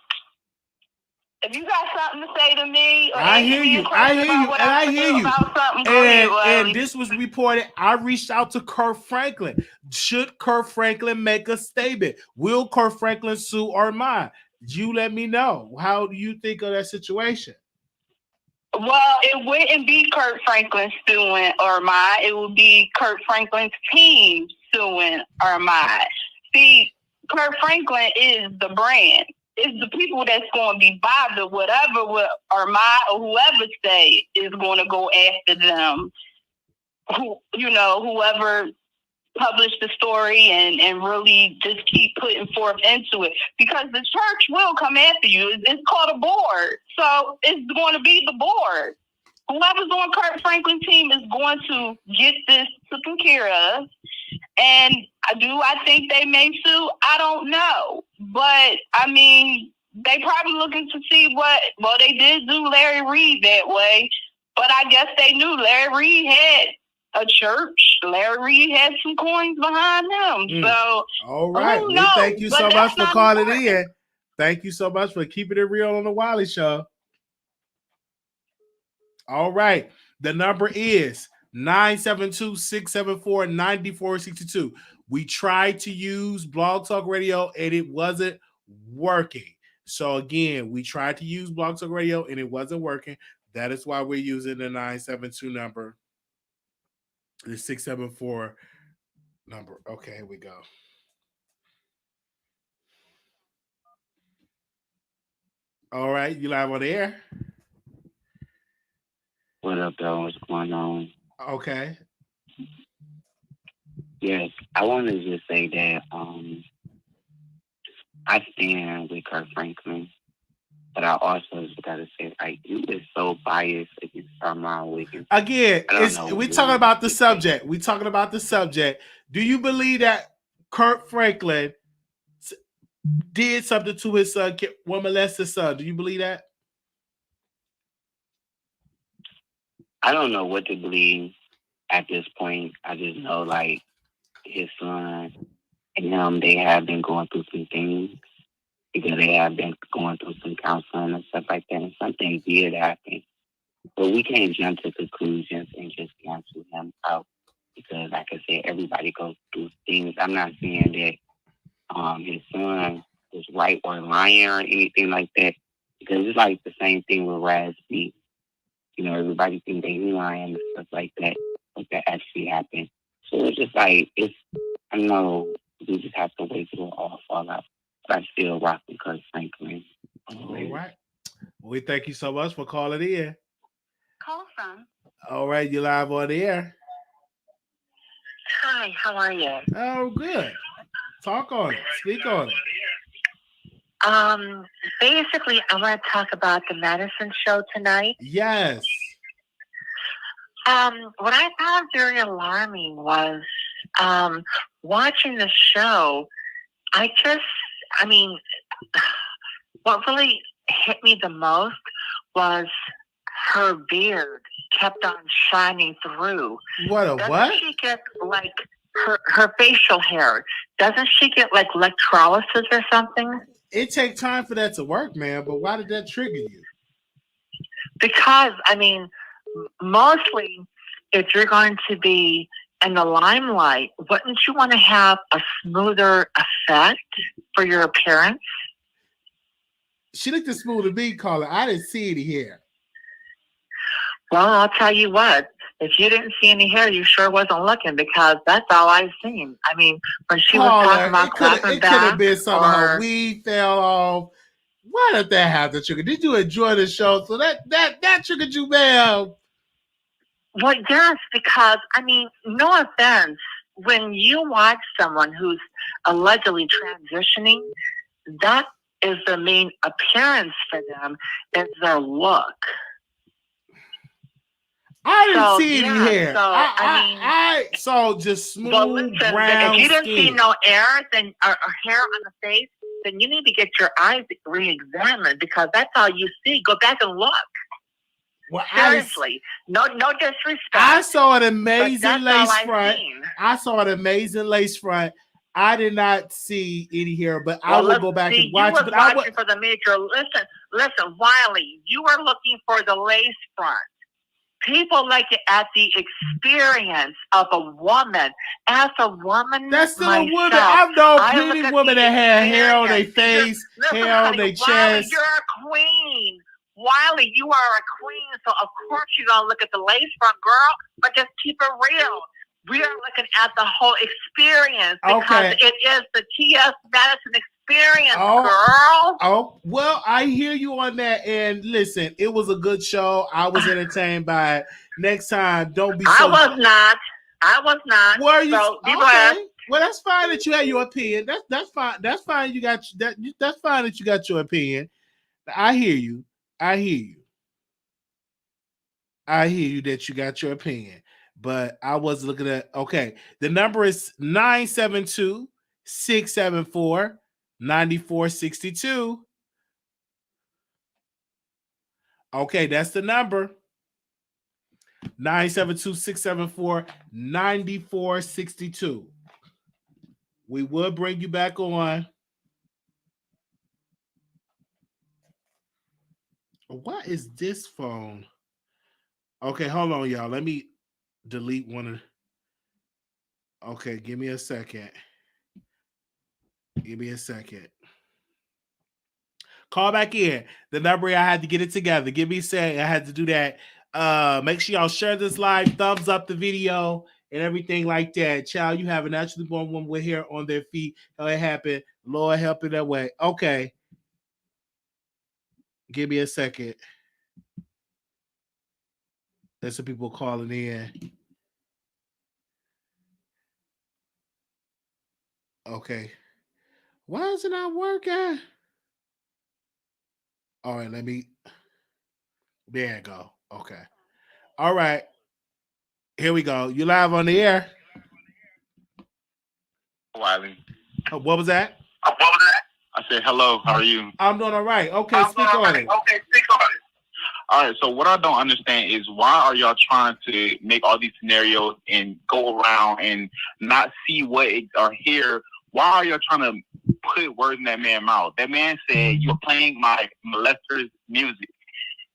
If you got something to say to me, or I hear you. And this was reported. I reached out to Kirk Franklin. Should Kirk Franklin make a statement? Will Kirk Franklin sue Armand? You let me know. How do you think of that situation? Well, it wouldn't be Kirk Franklin suing Armand. It would be Kirk Franklin's team suing Armand. See, Kirk Franklin is the brand. It's the people that's going to be bothered. Whatever what Armand or whoever say is going to go after them. Whoever published the story and really just keep putting forth into it, because the church will come after you. It's called a board, so it's going to be the board. Whoever's on Kirk Franklin's team is going to get this taken care of. And I think they may sue? I don't know, but I mean, they probably looking to see they did do Larry Reed that way, but I guess they knew Larry Reed had a church. Larry Reed had some coins behind him. So, all right. Thank you so much for calling in. Thank you so much for keeping it real on the Wiley Show. All right. The number is 972-674-9462. We tried to use Blog Talk Radio and it wasn't working. So again, we tried to use Blog Talk Radio and it wasn't working. That is why we're using the 972 number. The 674 number. Okay, here we go. All right, you live on the air. What up, though? What's going on? Okay. Yes, I wanted to just say that I stand with Kirk Franklin, but I also just gotta say, like, you is so biased against Armand Wiggins. Again, I don't know we what talking about the you think. subject. We talking about the subject. Do you believe that Kirk Franklin did something to his son, molest his son? Do you believe that? I don't know what to believe at this point. I just know, like, his son and him, they have been going through some things because they have been going through some counseling and stuff like that. And some things did happen. But we can't jump to conclusions and just cancel him out because, like I said, everybody goes through things. I'm not saying that his son is right or lying or anything like that because it's like the same thing with Raspy. You know, everybody thinks they lying and stuff like that, but that actually happened. So it's just like I know we just have to wait till it all fall out. But I still rock with Kirk Franklin. All right. We thank you so much for calling in. Call from. All right, you live on the air. Hi, how are you? Oh, good. Talk on it. Speak on it. Basically, I want to talk about the Madison show tonight. Yes. What I found very alarming was watching the show. What really hit me the most was her beard kept on shining through. What? She get like her facial hair? Doesn't she get like electrolysis or something? It takes time for that to work, man. But why did that trigger you? Because mostly, if you're going to be in the limelight, wouldn't you want to have a smoother effect for your appearance? She looked as smooth as me, caller. I didn't see any hair. Well, I'll tell you what. If you didn't see any hair, you sure wasn't looking because that's all I've seen. I mean, when she was talking about clapping back, it could have been something. Her weed fell off. Why did that have to trigger? Did you enjoy the show? So that triggered you, ma'am. Well, yes, because I mean, no offense. When you watch someone who's allegedly transitioning, that is the main appearance for them, is their look. I didn't see any hair. So just smooth brown if you didn't skin. see no hair or hair on the face, then you need to get your eyes re-examined because that's all you see. Go back and look. Well, seriously, no disrespect. I saw an amazing lace front. I saw an amazing lace front. I did not see any hair, but I will go back and watch it. But I was watching for the major. Listen, Wiley, you are looking for the lace front. People like it at the experience of a woman. As a woman, that's still a woman. I've known plenty women that had hair on their face, hair on their chest. Wiley, you're a queen. Wiley, you are a queen, so of course you're gonna look at the lace front, girl. But just keep it real. We are looking at the whole experience because it is the T.S. Madison experience, girl. Oh, well, I hear you on that. And listen, it was a good show. I was entertained by it. Next time, don't be so... I was not. Were you? So, okay. Well, that's fine that you had your opinion. That's fine. That's fine. You got that. That's fine that you got your opinion. I hear you. I hear you that you got your opinion. But I was looking at, the number is 972-674-9462. Okay, that's the number. 972-674-9462. We will bring you back on. What is this phone? Okay, hold on, y'all. Let me delete one of. Okay, give me a second. Call back in. The number, I had to get it together. Give me a second. I had to do that. Make sure y'all share this live, thumbs up the video, and everything like that. Child, you have a naturally born woman with hair on their feet. How it happened? Lord help it that way. Okay. Give me a second. There's some people calling in. Okay. Why is it not working? All right, let me. There you go. Okay. All right. Here we go. You live on the air. Wiley. What was that? I said, hello, how are you? I'm doing all right. Okay, speak on it. All right, so what I don't understand is why are y'all trying to make all these scenarios and go around and not see what or hear? Why are y'all trying to put words in that man's mouth? That man said, you're playing my molester's music.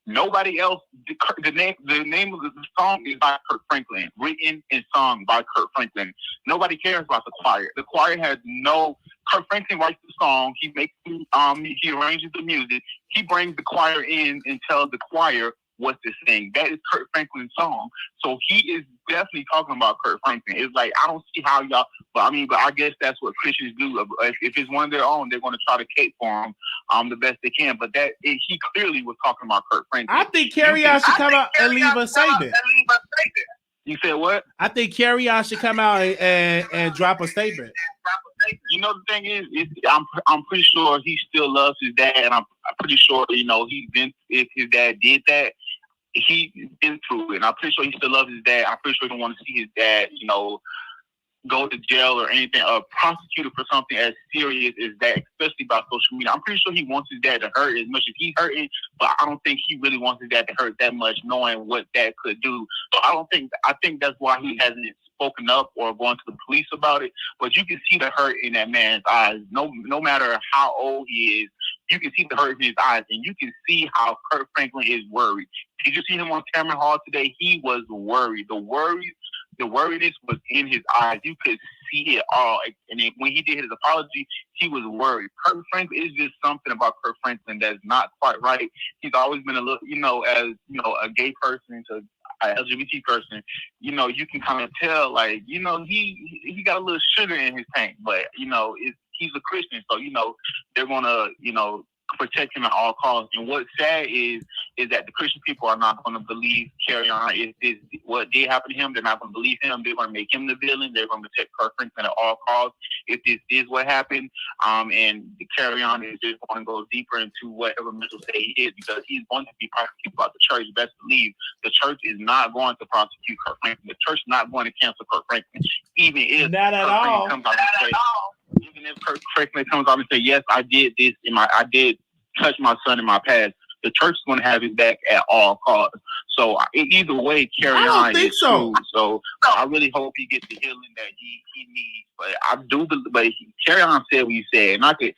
Nobody else. The name of the song is by Kirk Franklin, written and sung by Kirk Franklin. Nobody cares about the choir. The choir has no. Kirk Franklin writes the song. He makes he arranges the music. He brings the choir in and tells the choir what to sing. That is Kirk Franklin's song. So he is definitely talking about Kirk Franklin. It's like I don't see how y'all. But I guess that's what Christians do. If it's one of their own, they're going to try to cape for him the best they can. But he clearly was talking about Kirk Franklin. I think Carry-On should come out and leave a statement. You said what? I think Carry-On should come out and drop a statement. You know, the thing is I'm pretty sure he still loves his dad, and I'm pretty sure if his dad did that, he's been through it. And I'm pretty sure he still loves his dad. I'm pretty sure he don't want to see his dad, go to jail or anything, or prosecuted for something as serious as that, especially about social media. I'm pretty sure he wants his dad to hurt as much as he's hurting, but I don't think he really wants his dad to hurt that much, knowing what that could do. So I think that's why he hasn't spoken up or gone to the police about it. But you can see the hurt in that man's eyes. No matter how old he is, you can see the hurt in his eyes, and you can see how Kirk Franklin is worried. Did you see him on Cameron Hall today? He was worried. The worriness was in his eyes. You could see it all. And then when he did his apology, he was worried. Kirk Franklin is just something about Kirk Franklin that's not quite right. He's always been a little, as a gay person to an LGBT person, you can kind of tell, like, he got a little sugar in his tank, but he's a Christian, so they're gonna protect him at all costs. And what's sad is that the Christian people are not going to believe Carry-On. Is what did happen to him. They're not going to believe him. They're going to make him the villain. They're going to protect Kirk Franklin at all costs if this is what happened. And the Carry-On is just going to go deeper into whatever mental state he is, because he's going to be prosecuted by the church. Best believe the church is not going to prosecute Kirk Franklin. The church is not going to cancel Kirk Franklin, even if not at all. Even if Kirk Franklin comes out and say, yes, I did this I did touch my son in my past, the church is going to have his back at all costs. So either way, Carry-On is true. So I really hope he gets the healing that he needs. But I do believe, but Carry-On said what he said, and I could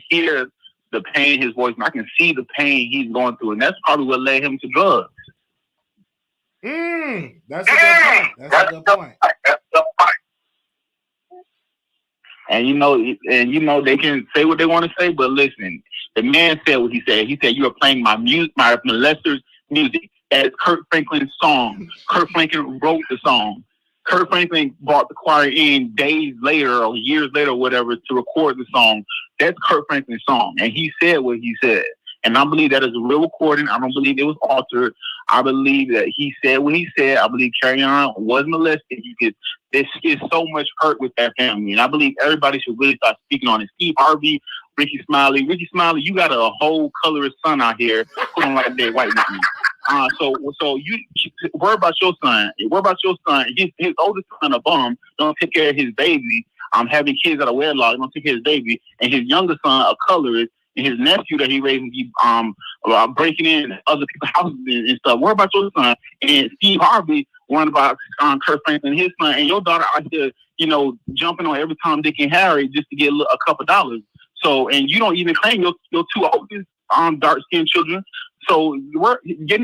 hear the pain in his voice, and I can see the pain he's going through, and that's probably what led him to drugs. That's a good point. And they can say what they want to say, but listen, the man said what he said. He said, "You are playing my molester's music." That is Kirk Franklin's song. Kirk Franklin wrote the song. Kirk Franklin brought the choir in days later or years later or whatever to record the song. That's Kirk Franklin's song, and he said what he said. And I believe that is a real recording. I don't believe it was altered. I believe that he said what he said. I believe Carry-On was molested. There's so much hurt with that family. And I believe everybody should really start speaking on it. Steve Harvey, Ricky Smiley, you got a whole colorist son out here putting like that white man. So you worry about your son. Worry about your son. His oldest son, a bum, don't take care of his baby. Having kids out of wedlock, don't take care of his baby. And his younger son, a colorist, and his nephew that he raised, breaking in other people's houses and stuff. Worry about your son. And Steve Harvey worrying about Kirk Franklin and his son, and your daughter out there, jumping on every Tom, Dick, and Harry just to get a couple dollars. So, and you don't even claim your two oldest dark-skinned children. So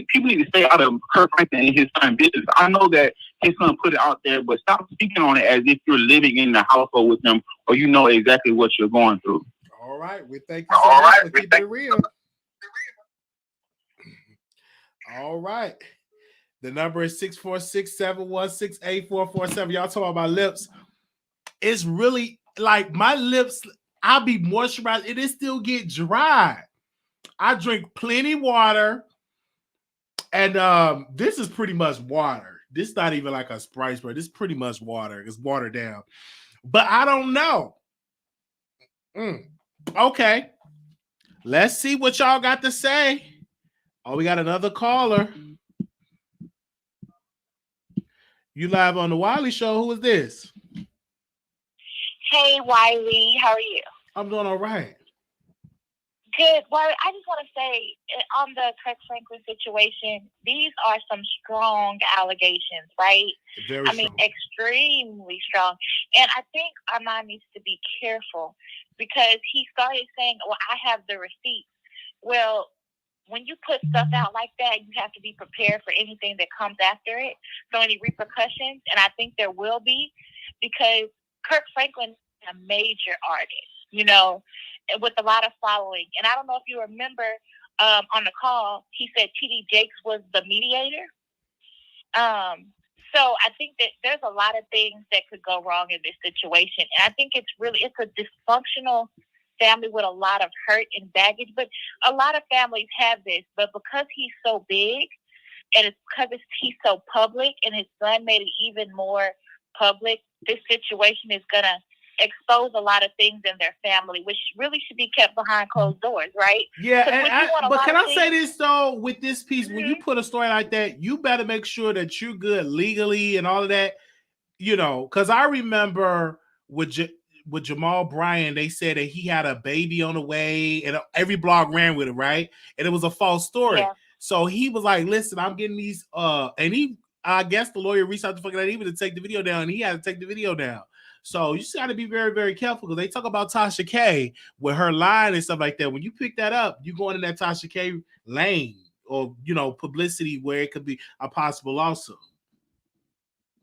people need to stay out of Kirk Franklin and his son business. I know that his son put it out there, but stop speaking on it as if you're living in the household with them or you know exactly what you're going through. All right. We thank you so much for keeping it real. All right. The number is 646-716-8447. Y'all talking about lips. It's really like my lips, I'll be moisturized. It still get dry. I drink plenty water, and this is pretty much water. This is not even like a Sprite, but this is pretty much water. It's watered down. But I don't know. Okay. Let's see what y'all got to say. Oh, we got another caller. You live on the Wiley Show. Who is this? Hey, Wiley. How are you? I'm doing all right. Good. Well, I just want to say on the Kirk Franklin situation, these are some strong allegations, right? Very strong. Extremely strong. And I think Armand needs to be careful because he started saying, well, I have the receipts. Well, when you put stuff out like that, you have to be prepared for anything that comes after it. So any repercussions, and I think there will be, because Kirk Franklin is a major artist, you know, with a lot of following. And I don't know if you remember on the call, he said T.D. Jakes was the mediator. So I think that there's a lot of things that could go wrong in this situation. And I think it's a dysfunctional family with a lot of hurt and baggage. But a lot of families have this. But because he's so big, and it's because he's so public, and his son made it even more public, this situation is going to expose a lot of things in their family, which really should be kept behind closed doors, right? Yeah, but can I say this though? With this piece, when you put a story like that, you better make sure that you're good legally and all of that. You know, because I remember with Jamal Bryant, they said that he had a baby on the way, and every blog ran with it, right? And it was a false story. Yeah. So he was like, "Listen, I'm getting these," and I guess the lawyer reached out to fucking even to take the video down, and he had to take the video down. So you just got to be very, very careful because they talk about Tasha K with her line and stuff like that. When you pick that up, you're going in that Tasha K lane or, you know, publicity where it could be a possible lawsuit.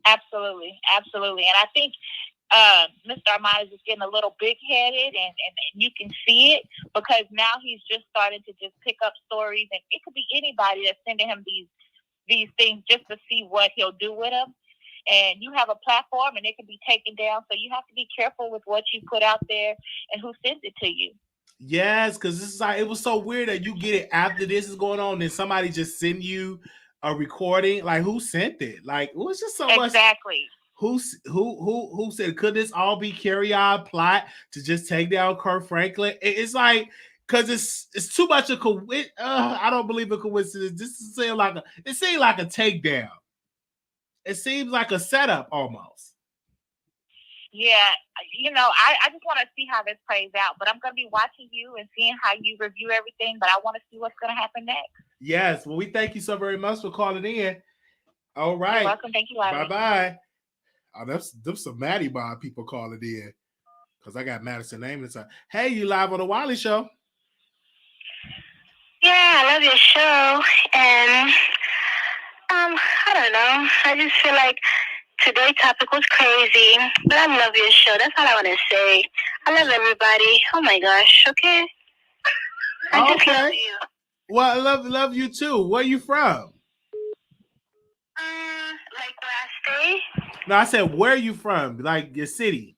Absolutely. Absolutely. And I think Mr. Armand is just getting a little big-headed and you can see it because now he's just starting to just pick up stories, and it could be anybody that's sending him these things just to see what he'll do with them. And you have a platform and it can be taken down. So you have to be careful with what you put out there and who sends it to you. Yes, because this is like, it was so weird that you get it after this is going on and somebody just send you a recording. Like, who sent it? Like, it was just so much. Exactly. Who said, could this all be carry-on plot to just take down Kirk Franklin? It's like, because it's too much of I don't believe in coincidence. This is saying it seemed like a takedown. It seems like a setup almost. Yeah, you know, I just want to see how this plays out. But I'm going to be watching you and seeing how you review everything. But I want to see what's going to happen next. Yes, well, we thank you so very much for calling in. All right. You're welcome. Thank you, Wiley. Bye-bye. Oh, there's some Maddie Bob people calling in because I got Madison name inside. Hey, you live on the Wiley Show. Yeah, I love your show. And I don't know. I just feel like today's topic was crazy, but I love your show. That's all I want to say. I love everybody. Oh my gosh. Okay. I just love you. Well, I love you too. Where are you from? Like where I stay? No, I said where are you from? Like your city.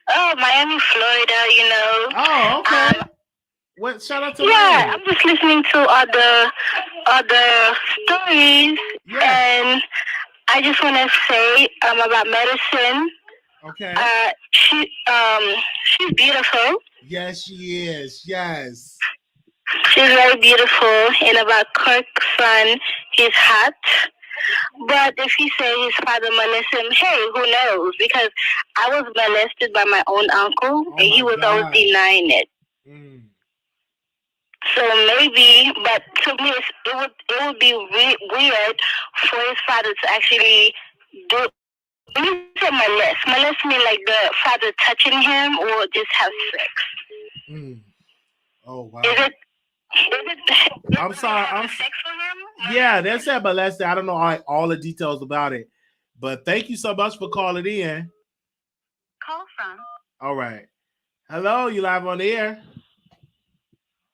Oh, Miami, Florida. You know. Oh, okay. What? Shout out to Miami. I'm just listening to other stories, and I just want to say about Madison. Okay. She's beautiful. Yes, she is. Yes. She's very beautiful. And about Kirk's son, he's hot. But if he says his father molested him, hey, who knows? Because I was molested by my own uncle, and he was always denying it. Mm. So maybe, but to me, it would be weird for his father to actually do. When you say molest mean like the father touching him or just have sex? Mm. Oh wow! Is it I'm sorry. Sex for him? Yeah, they said molested. I don't know all the details about it, but thank you so much for calling in. Call from. All right. Hello, you live on the air.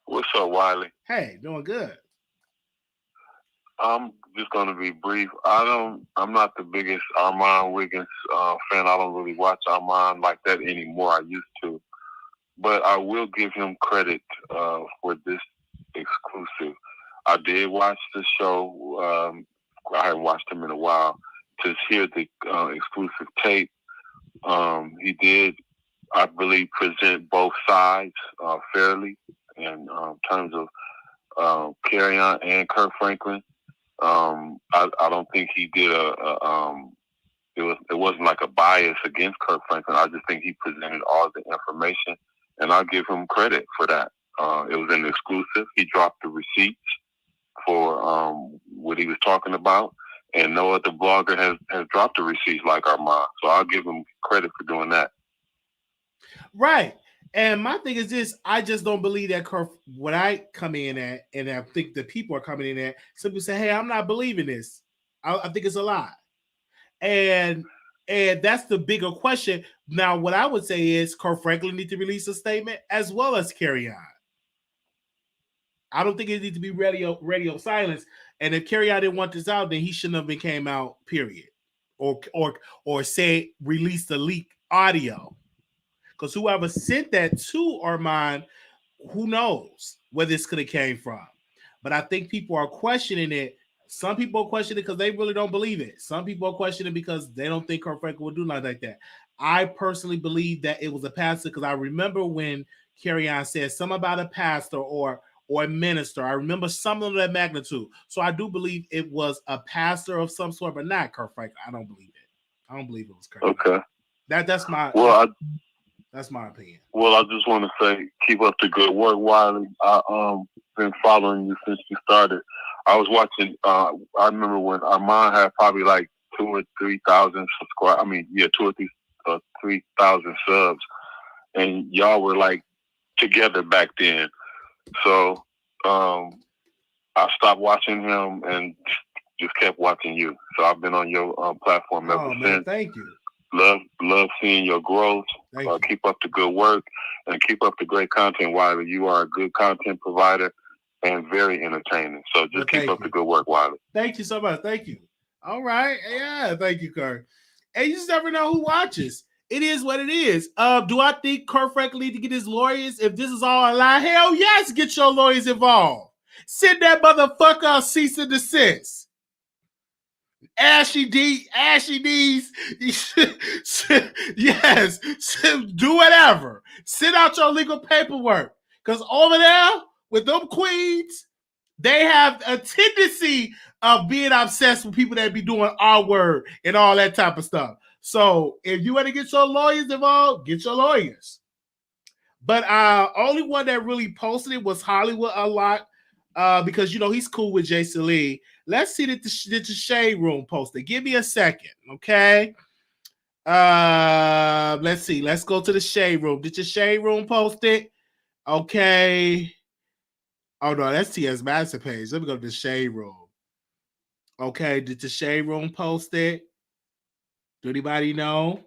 What's up, Wiley? Hey, doing good. I'm just going to be brief. I'm not the biggest Armand Wiggins fan. I don't really watch Armand like that anymore. I used to. but I will give him credit for this exclusive. I did watch the show. I haven't watched him in a while. To hear the exclusive tape, he did, I believe, present both sides fairly in terms of Carry On and Kirk Franklin. I don't think he did it wasn't like a bias against Kirk Franklin. I just think he presented all the information, and I'll give him credit for that. It was an exclusive. He dropped the receipts for what he was talking about, and no other blogger has dropped the receipts like Armand. So I'll give him credit for doing that. Right. And my thing is this, I just don't believe that when I come in at, and I think the people are coming in at, simply say, hey, I'm not believing this. I think it's a lie. And that's the bigger question. Now, what I would say is Kirk Franklin needs to release a statement as well as Carry On. I don't think it needs to be radio silence. And if Carry On didn't want this out, then he shouldn't have been came out, period. Or say release the leak audio. Because whoever sent that to Armand, who knows where this could have came from. But I think people are questioning it. Some people question it because they really don't believe it. Some people are questioning it because they don't think Kirk Franklin would do nothing like that. I personally believe that it was a pastor because I remember when Carry On said something about a pastor or a minister. I remember something of that magnitude. So I do believe it was a pastor of some sort, but not Kirk Franklin. I don't believe it. I don't believe it was Kirk. Okay. That's my that's my opinion. Well, I just want to say, keep up the good work, Wiley. I've been following you since you started. I was watching. I remember when Armand had probably like 2,000 or 3,000 subscribers. I mean, 2,000 or 3,000 subs, and y'all were like together back then. So I stopped watching him and just kept watching you. So I've been on your platform ever since. Man, thank you. Love seeing your growth. Keep up the good work and keep up the great content, Wiley. You are a good content provider and very entertaining. So just keep up the good work, Wiley. Thank you so much. Thank you. All right. Yeah, thank you, Kirk. And you just never know who watches. It is what it is. Do I think Kirk Franklin need to get his lawyers? If this is all a lie, hell yes, get your lawyers involved. Send that motherfucker on cease and desist. Ashy D's, yes, do whatever. Send out your legal paperwork. Because over there, with them queens, they have a tendency of being obsessed with people that be doing our word and all that type of stuff. So if you want to get your lawyers involved, get your lawyers. But only one that really posted it was Hollywood a lot. Because he's cool with Jason Lee. Let's see that the Shade Room posted. Give me a second, okay? Let's see. Let's go to the Shade Room. Did the Shade Room post it? Okay. Oh no, that's TS Madison page. Let me go to the Shade Room. Okay, did the Shade Room post it? Do anybody know?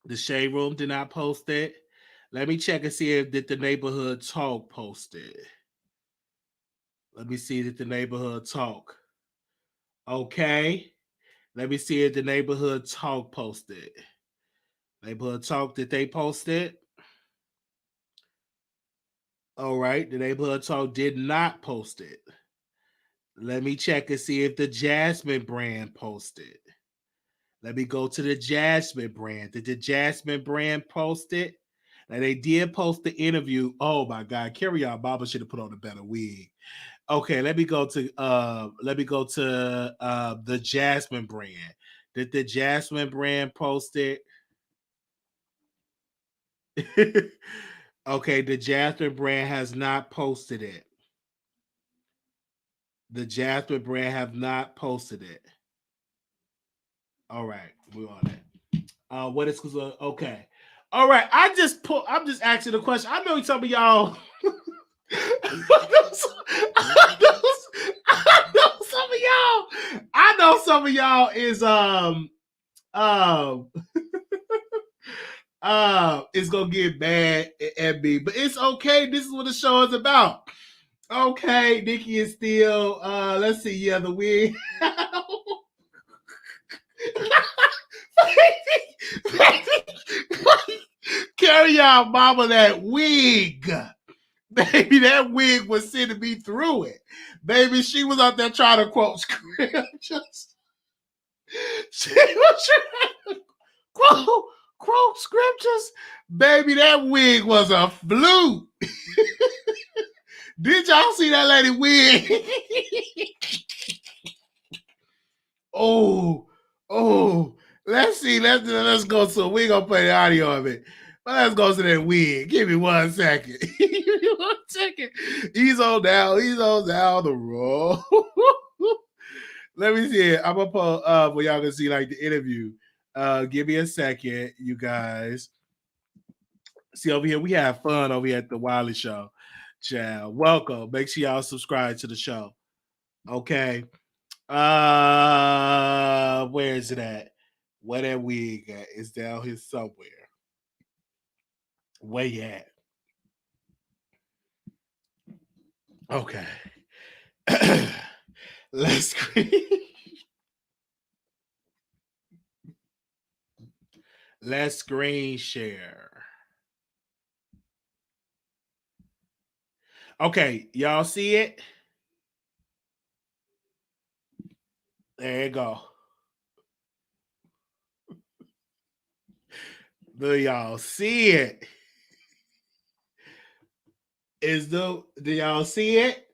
The Shade Room did not post it. Let me check and see if the Neighborhood Talk posted. Let me see if the Neighborhood Talk. Okay. Let me see if the Neighborhood Talk posted. Neighborhood Talk, did they post it? All right. The Neighborhood Talk did not post it. Let me check and see if the Jasmine brand posted. Let me go to the Jasmine brand. Did the Jasmine brand post it? Now they did post the interview. Oh my God. Carry On Baba should have put on a better wig. Okay, let me go to the Jasmine brand. Did the Jasmine brand post it? Okay, the Jasmine brand has not posted it. The Jasmine brand have not posted it. All right, we're on it. What is okay? All right, I'm just asking a question. I know some of y'all. I know some of y'all is is gonna get mad at me, but it's okay. This is what the show is about. Okay, Nikki is still let's see, yeah, the wig. Carry Carry-On mama, that wig. Baby, that wig was sending me through it. Baby, she was out there trying to quote scriptures. She was trying to quote scriptures. Baby, that wig was a flute. Did y'all see that lady wig? Oh, let's see. Let's go. So we gonna play the audio of it. But let's go to that wig. Give me 1 second. Give me 1 second. He's on down the road. Let me see it. I'm gonna pull up where y'all can see like the interview. Give me a second, you guys. See over here, we have fun over here at the Wiley Show. Child, welcome. Make sure y'all subscribe to the show. Okay. Where is it at? Where that wig at? It's down here somewhere. Where you at? Okay. Let's screen share. Okay, y'all see it? There you go. Do y'all see it? Do y'all see it?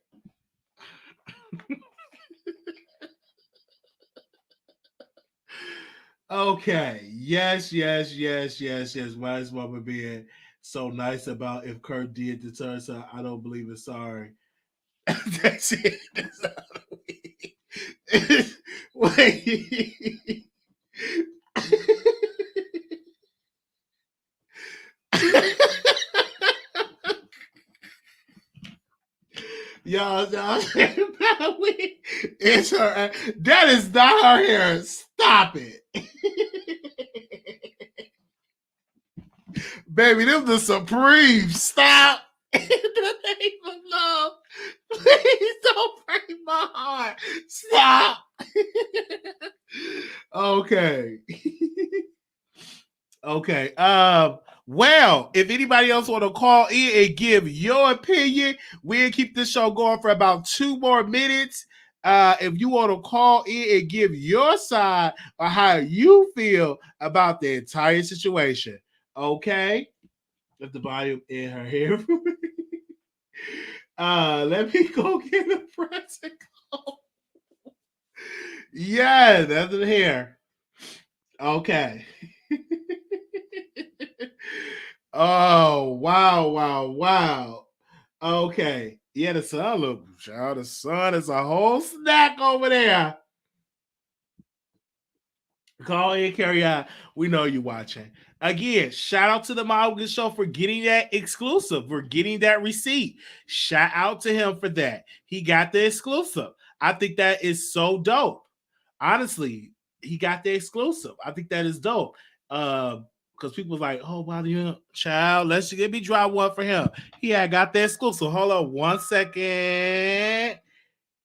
Okay. Yes. Why is mama being so nice about if Kirk did deter her? I don't believe it's sorry. That's it. That's wait. Y'all, it's her. That is not her hair. Stop it. Baby, them the Supreme. Stop. In the name of love. Please don't break my heart. Stop. Okay. Okay. Well, if anybody else want to call in and give your opinion, we'll keep this show going for about 2 more minutes. If you want to call in and give your side or how you feel about the entire situation, okay? Let the volume in her hair. Let me go get a present. Yeah, that's the hair. Okay. Oh, wow. Okay. Yeah, the sun, look, child, the sun is a whole snack over there. Call in, Carry-On. We know you're watching. Again, shout out to the Wiley Show for getting that exclusive, for getting that receipt. Shout out to him for that. He got the exclusive. I think that is so dope. Honestly, he got the exclusive. I think that is dope. Because people was like, oh, wow, you child, let's get me draw one for him. He had got the exclusive. Hold on 1 second.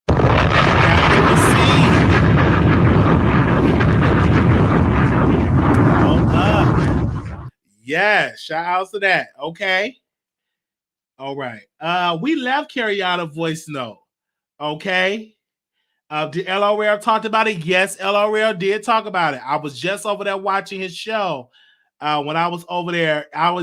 Got the receipt. Hold up. Yeah, shout out to that. Okay. All right. We left Carry-On a voice note. Okay. Did LRL talked about it? Yes, LRL did talk about it. I was just over there watching his show. When I was over there, before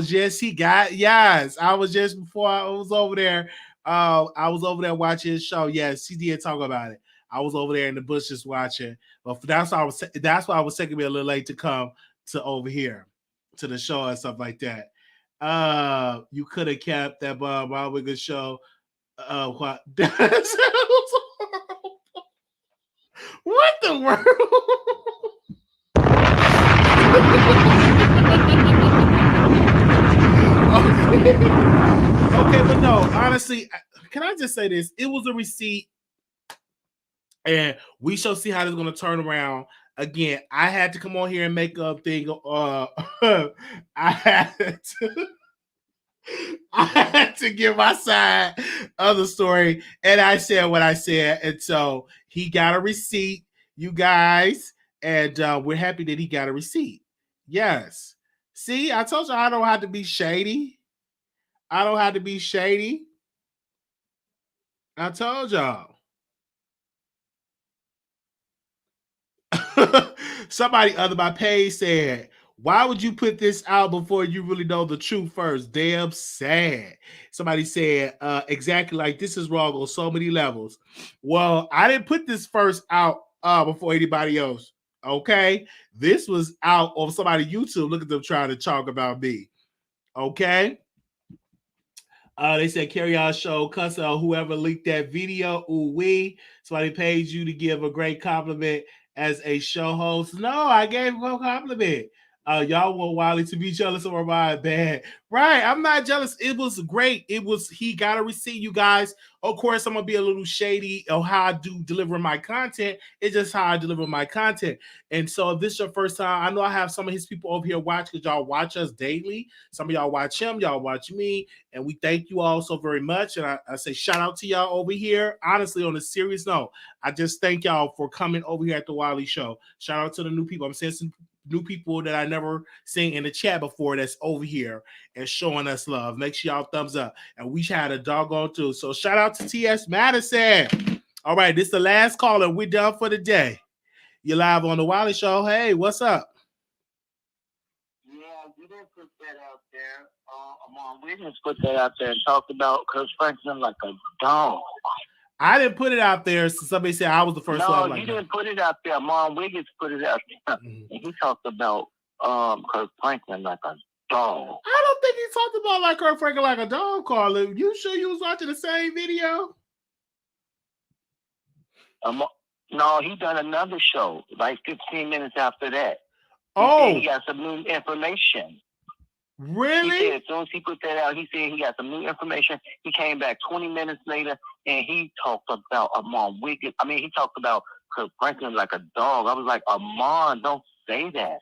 I was over there. I was over there watching his show. Yes, he did talk about it. I was over there in the bushes watching. But that's why I was taking me a little late to come to over here to the show and stuff like that. You could have kept that Bob Wiggins show. What? What the world? Okay, but no, honestly, can I just say this? It was a receipt, and we shall see how this is going to turn around. Again, I had to come on here and make a thing. I had to give my side of the story, and I said what I said, and so he got a receipt, you guys, and we're happy that he got a receipt. Yes. See, I told you I don't have to be shady. I don't have to be shady. I told y'all. Somebody under my page said, why would you put this out before you really know the truth first? Damn sad. Somebody said, exactly, like this is wrong on so many levels. Well, I didn't put this first out before anybody else. Okay. This was out on somebody YouTube. Look at them trying to talk about me. Okay. They said Carry On Show, cuss out whoever leaked that video. Ooh wee. Somebody paid you to give a great compliment as a show host. No, I gave him a compliment. Y'all want Wiley to be jealous of my bad. Right. I'm not jealous. It was great. He got a receipt, you guys. Of course, I'm gonna be a little shady on how I do deliver my content. It's just how I deliver my content. And so if this is your first time, I know I have some of his people over here watch because y'all watch us daily. Some of y'all watch him, y'all watch me, and we thank you all so very much. And I say shout out to y'all over here. Honestly, on a serious note, I just thank y'all for coming over here at the Wiley Show. Shout out to the new people. I'm saying some new people that I never seen in the chat before that's over here and showing us love. Make sure y'all thumbs up. And we had a doggone too. So shout out to TS Madison. All right, this is the last call and we're done for the day. You're live on the Wiley Show. Hey, what's up? Yeah, you didn't put that out there. Amon Wiggins put that out there and talked about Kirk Franklin like a dog. I didn't put it out there. So somebody said I was the first one. No, you didn't put it out there. Amon Wiggins put it out there. Mm-hmm. And he talked about Kirk Franklin like a dog. I don't think he talked about like Kirk Franklin like a dog, Carla. You sure you was watching the same video? No, he done another show like 15 minutes after that. He got some new information. Really? He said as soon as he put that out, he said he got some new information. He came back 20 minutes later and he talked about Amon Wiggins. I mean, he talked about Kirk Franklin like a dog. I was like, Amon, don't say that.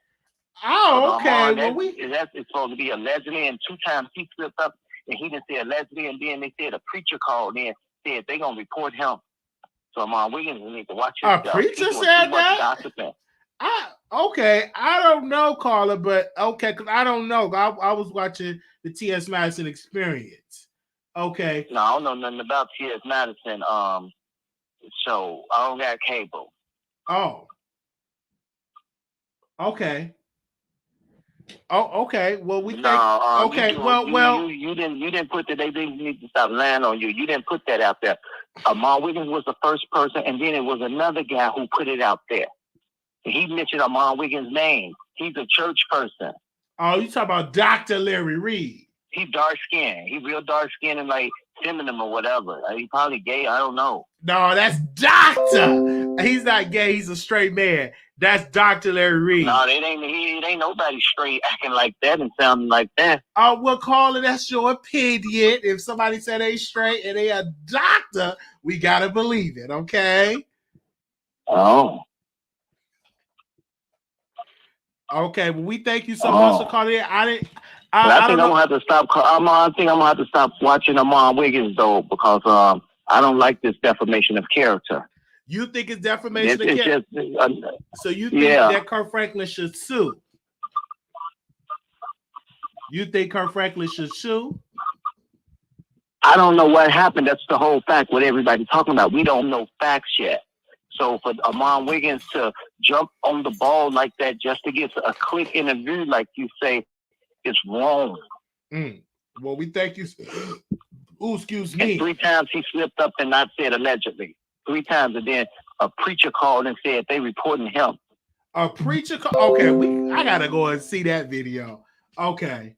Oh, okay. That's supposed to be allegedly, and 2 times he slipped up and he didn't say allegedly, and then they said a preacher called in, said they're going to report him. So Amon Wiggins need to watch his stuff. A preacher said that? Okay, I don't know, Carla, but okay, because I don't know. I was watching the T.S. Madison Experience. Okay. No, I don't know nothing about T.S. Madison show. I don't got cable. Oh. Okay. Oh, okay. Well, we think. Okay. You didn't put that. They need to stop lying on you. You didn't put that out there. Amon Wiggins was the first person, and then it was another guy who put it out there. He mentioned Amon Wiggins' name. He's a church person. Oh, you talking about Dr. Larry Reed? He's dark skinned. He's real dark skinned and like feminine or whatever. He probably gay. I don't know. No, that's Doctor. He's not gay. He's a straight man. That's Dr. Larry Reed. No, it ain't nobody straight acting like that and sounding like that. Oh, well, Carla, that's your opinion. If somebody said they straight and they a doctor, we gotta believe it. Okay. Oh. Okay, well, we thank you so much for calling in. I think I'm gonna have to stop. I think I'm gonna have to stop watching Amon Wiggins though, because I don't like this defamation of character. You think it's defamation of character? So you think that Kirk Franklin should sue? You think Kirk Franklin should sue? I don't know what happened. That's the whole fact. What everybody's talking about. We don't know facts yet. So for Amon Wiggins to jump on the ball like that just to get a quick interview, like you say, is wrong. Well, we thank you. Ooh, excuse me. And 3 times he slipped up and not said allegedly. 3 times, and then a preacher called and said they reporting him. A preacher called? Okay, I gotta go and see that video. Okay.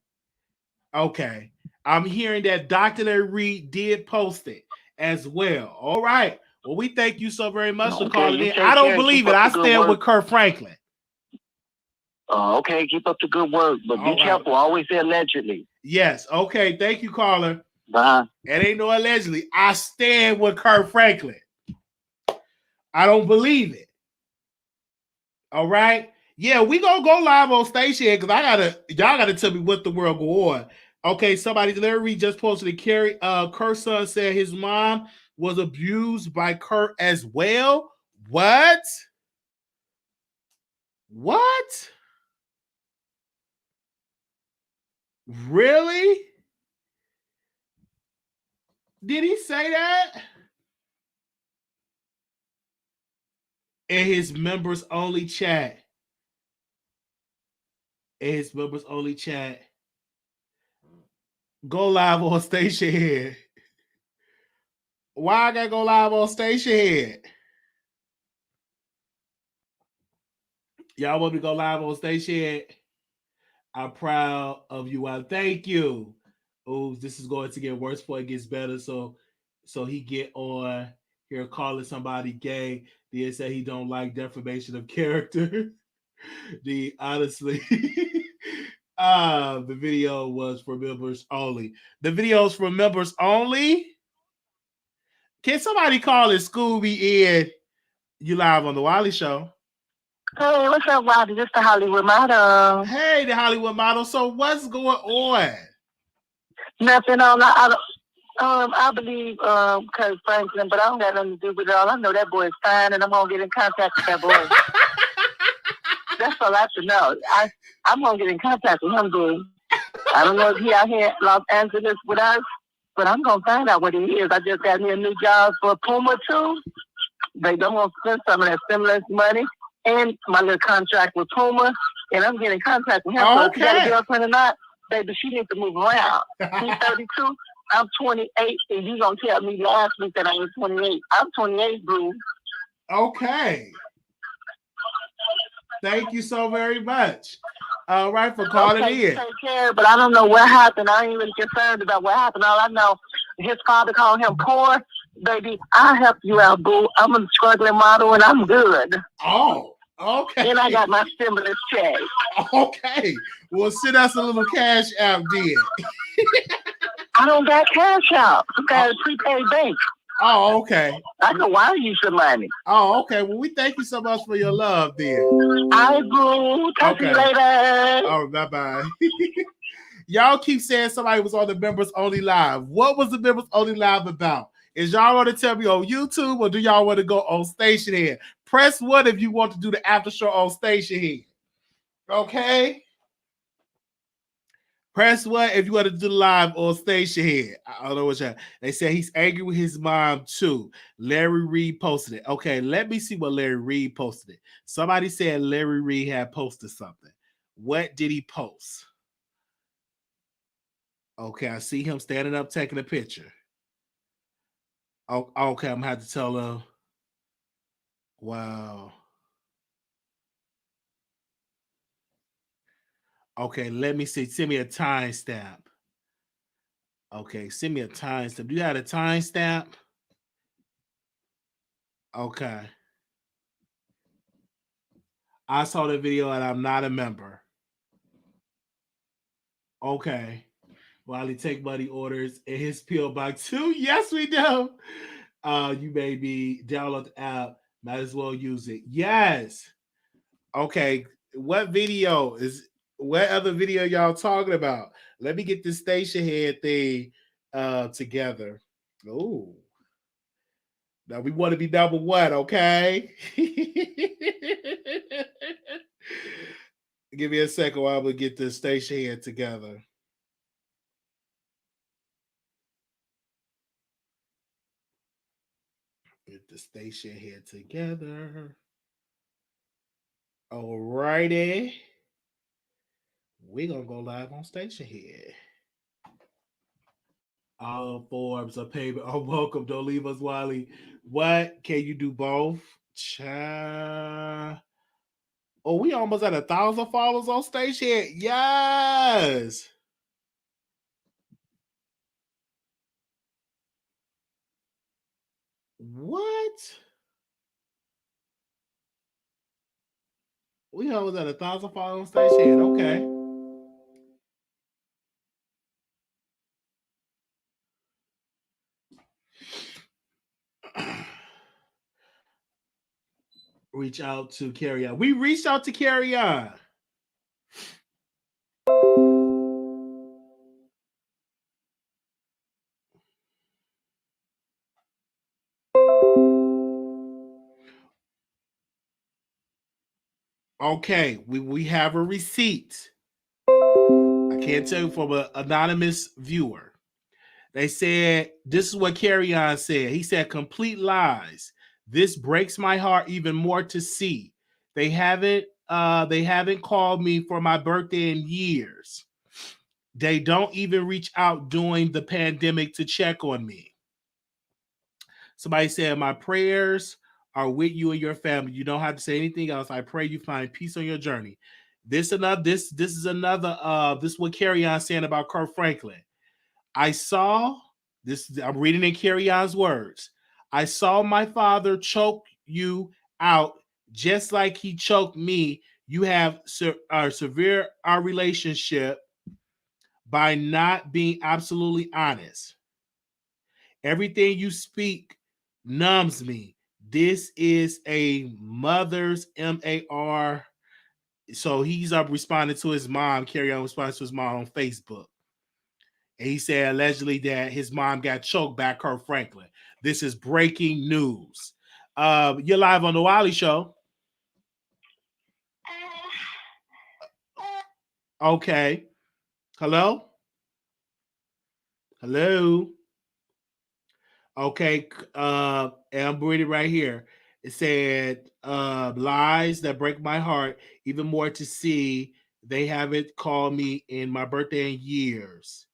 I'm hearing that Dr. Larry Reed did post it as well. All right. Well, we thank you so very much for calling in. I don't believe it. I stand with Kirk Franklin. Okay, keep up the good work, but be careful. Always say allegedly. Yes. Okay. Thank you, caller. Bye. It ain't no allegedly. I stand with Kirk Franklin. I don't believe it. All right. Yeah, we gonna go live on station because y'all gotta tell me what the world go on. Okay, somebody Larry Reed just posted a carry. Kirk's son said his mom was abused by Kirk as well. What? Really? Did he say that? In his members only chat. In his members only chat. Go live on Station Head. Why I gotta go live on Station Head? Y'all want me to go live on Station Head? I'm proud of you. I thank you. Oh, this is going to get worse before it gets better. So he get on here calling somebody gay. Then say he don't like defamation of character. The honestly, the video was for members only. The video's for members only. Can somebody call it Scooby in? You live on the Wiley Show. Hey, what's up, Wiley? This the Hollywood model. Hey, the Hollywood model. So what's going on? Nothing. I believe Kirk Franklin, but I don't got nothing to do with it. All I know, that boy is fine, and I'm gonna get in contact with that boy. That's all I have to know. I'm gonna get in contact with him, dude. I don't know if he out here in Los Angeles with us, but I'm gonna find out what he is. I just got me a new job for Puma too. They don't want to spend some of that stimulus money and my little contract with Puma, and I'm getting in contact with him. Okay. So if you got a girlfriend or not, baby, she needs to move around. He's 32. I'm 28, and you gonna tell me last week that I was 28. I'm 28, boo. Okay. Thank you so very much. All right, for calling in. Take care, but I don't know what happened. I ain't really concerned about what happened. All I know, his father called him poor. Baby, I'll help you out, boo. I'm a struggling model, and I'm good. Oh, okay. And I got my stimulus check. Okay. Well, send us a little cash out then. I don't got cash out. I got a prepaid bank. Oh, okay. I can wire you some money. Oh, okay. Well, we thank you so much for your love, then. I boo. Talk to you later. All right, bye-bye. Y'all keep saying somebody was on the Members Only Live. What was the Members Only Live about? Is y'all want to tell me on YouTube, or do y'all want to go on Station Head? Press 1 if you want to do the after show on Station Head. Okay? Press 1 if you want to do the live on Station Head. I don't know what y'all. They say he's angry with his mom too. Larry Reed posted it. Okay, let me see what Larry Reed posted it. Somebody said Larry Reed had posted something. What did he post? Okay, I see him standing up taking a picture. Oh, okay, I'm gonna have to tell him. Wow. Okay, let me see. Send me a timestamp. Okay, send me a timestamp. Do you have a timestamp? Okay. I saw the video and I'm not a member. Okay. Wiley take money orders in his P.O. Box too. Yes, we do. You maybe download the app. Might as well use it. Yes. Okay. What other video y'all talking about? Let me get this Station Head thing together. Oh. Now we want to be number 1, okay? Give me a second while we get this Station Head together. Get the Station Head together. All righty. We're going to go live on Station Head. All forms of payment are welcome. Don't leave us, Wiley. What? Can you do both? Oh, we almost at 1,000 followers on Station Head. Yes. What? We almost at 1,000 followers on Station Head. Okay. Reach out to Carry On. We reached out to Carry On. Okay, we have a receipt. I can't tell you, from an anonymous viewer. They said, this is what Carry On said. He said, complete lies. This breaks my heart even more to see. They haven't called me for my birthday in years. They don't even reach out during the pandemic to check on me. Somebody said, my prayers are with you and your family. You don't have to say anything else. I pray you find peace on your journey. This is another this is what Carry On saying about Kirk Franklin. I saw this, I'm reading in Carry On's words. I saw my father choke you out just like he choked me. You have severe our relationship by not being absolutely honest. Everything you speak numbs me. This is a mother's MAR. So he's up responding to his mom. Carry On responds to his mom on Facebook. And he said allegedly that his mom got choked by Kirk Franklin. This is breaking news. You're live on the Wiley Show. Okay. Hello? Hello? Okay. And I'm reading right here. It said, lies that break my heart, even more to see. They haven't called me in my birthday in years.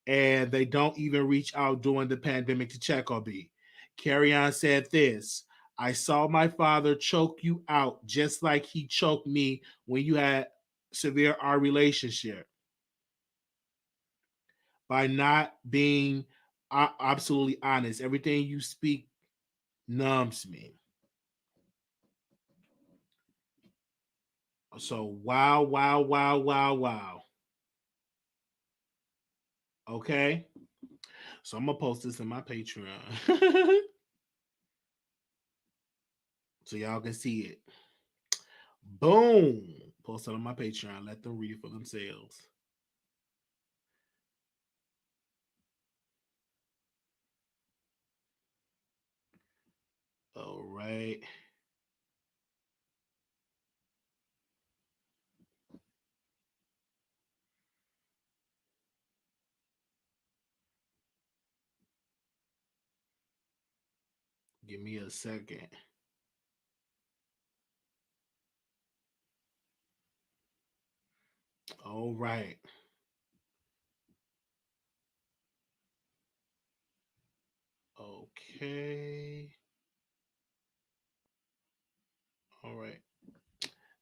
And they don't even reach out during the pandemic to check on me. Carry On said this. I saw my father choke you out just like he choked me when you had severe our relationship by not being absolutely honest. Everything you speak numbs me. So wow, wow, wow, wow, wow. Okay. So I'm gonna post this in my Patreon. So y'all can see it. Boom. Post it on my Patreon. Let them read it for themselves. All right. Give me a second. All right. Okay. All right.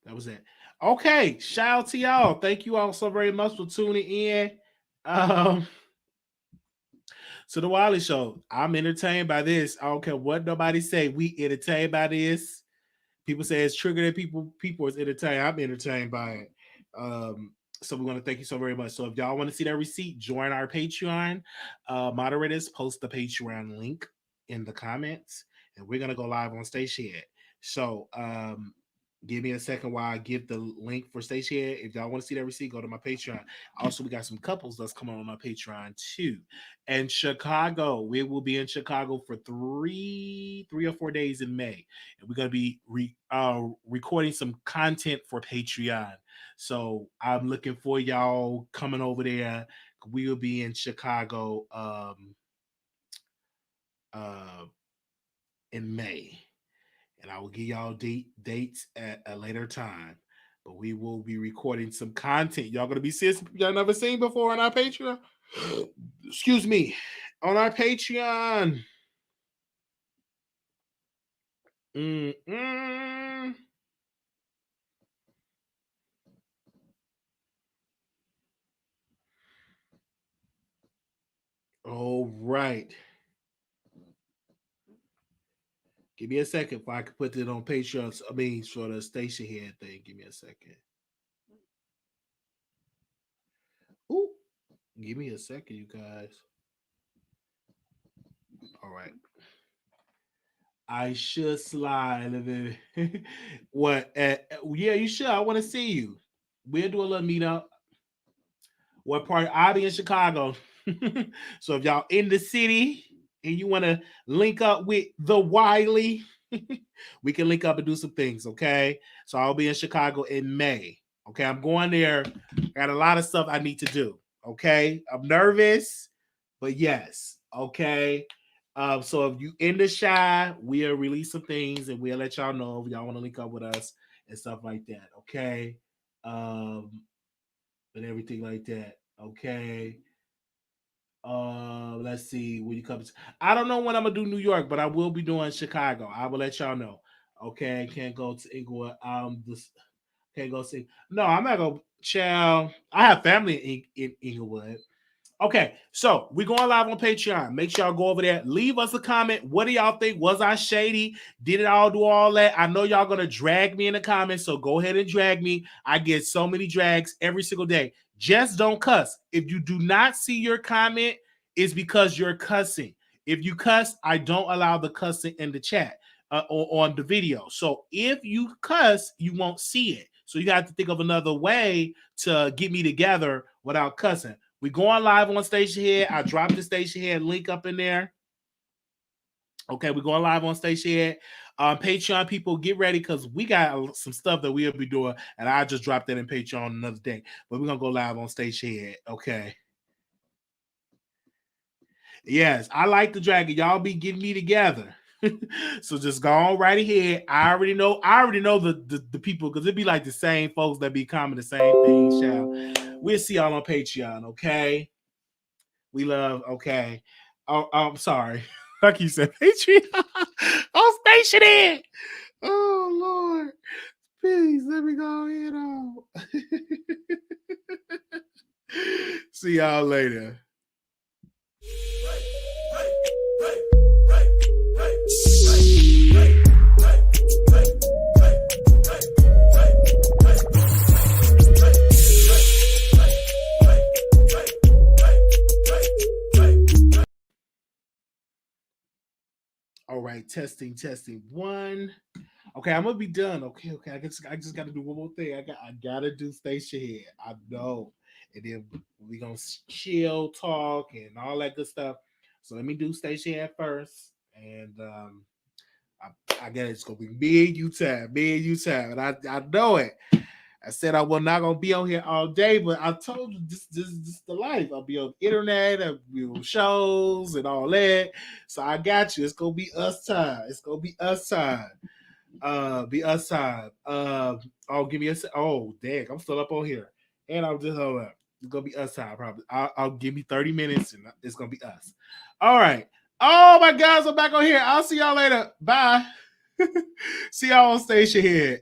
That was it. Okay. Shout out to y'all. Thank you all so very much for tuning in. To the Wiley Show. I'm entertained by this. I don't care what nobody say. We entertained by this. People say it's triggering people is entertained. I'm entertained by it. So we want to thank you so very much. So if y'all want to see that receipt, join our Patreon. Moderators, post the Patreon link in the comments, and we're gonna go live on Station Head. So give me a second while I give the link for Station Head. If y'all want to see that receipt, go to my Patreon. Also, we got some couples that's coming on my Patreon too. And Chicago, we will be in Chicago for three or 4 days in May, and we're gonna be recording some content for Patreon. So I'm looking for y'all coming over there. We will be in Chicago in May. And I will give y'all dates at a later time. But we will be recording some content. Y'all gonna be seeing some y'all never seen before on our Patreon. Excuse me. On our Patreon. All right. Give me a second if I can put it on Patreon. I mean, for the Station Head thing. Give me a second. Ooh. Give me a second, you guys. All right. I should slide a bit. What? Yeah, you should. I want to see you. We'll do a little meetup. What part? I'll be in Chicago. So if y'all in the city and you want to link up with the Wiley, we can link up and do some things, okay? So I'll be in Chicago in May, Okay, I'm going there. Got a lot of stuff I need to do. Okay, I'm nervous, but yes. Okay. So if you in the shy, we'll release some things and we'll let y'all know if y'all want to link up with us and stuff like that. Okay. And everything like that. Okay. Let's see when you come. I don't know when I'm gonna do New York, but I will be doing Chicago. I will let y'all know. Okay, can't go to Inglewood. This can't go see. No, I'm not gonna. Child, I have family in Inglewood. Okay, so we're going live on Patreon. Make sure y'all go over there. Leave us a comment. What do y'all think? Was I shady? Did it all do all that? I know y'all gonna drag me in the comments, so go ahead and drag me. I get so many drags every single day. Just don't cuss. If you do not see your comment, it's because you're cussing. If you cuss, I don't allow the cussing in the chat or on the video. So if you cuss, you won't see it. So you have to think of another way to get me together without cussing. We're going live on Station Head. I dropped the Station Head link up in there. Okay, we're going live on Station Head. Patreon people, get ready because we got some stuff that we'll be doing, and I just dropped that in Patreon another day. But we're going to go live on Station Head. Okay. Yes, I like the dragon. Y'all be getting me together. So just go on right ahead. I already know the people because it'd be like the same folks that be commenting the same things, child. We'll see y'all on Patreon, okay? We love, okay. Oh, I'm sorry. Like you said, Patreon. Oh, Station Head. Oh, Lord. Please, let me go ahead on. See y'all later. All right, testing 1. Okay, I'm gonna be done. Okay. I just gotta do one more thing. I gotta do Station Head. I know, and then we gonna chill, talk, and all that good stuff. So let me do Station Head first, and I guess it's gonna be me and you time, and I know it. I said I was not gonna be on here all day, but I told you this is the life. I'll be on the internet, I'll be on shows and all that. So I got you. It's gonna be us time. It's gonna be us time. Be us time. Oh, give me a oh, dang, I'm still up on here, and I'm just hold up. It's gonna be us time probably. I'll give me 30 minutes, and it's gonna be us. All right. Oh my guys, I'm back on here. I'll see y'all later. Bye. See y'all on Station Head.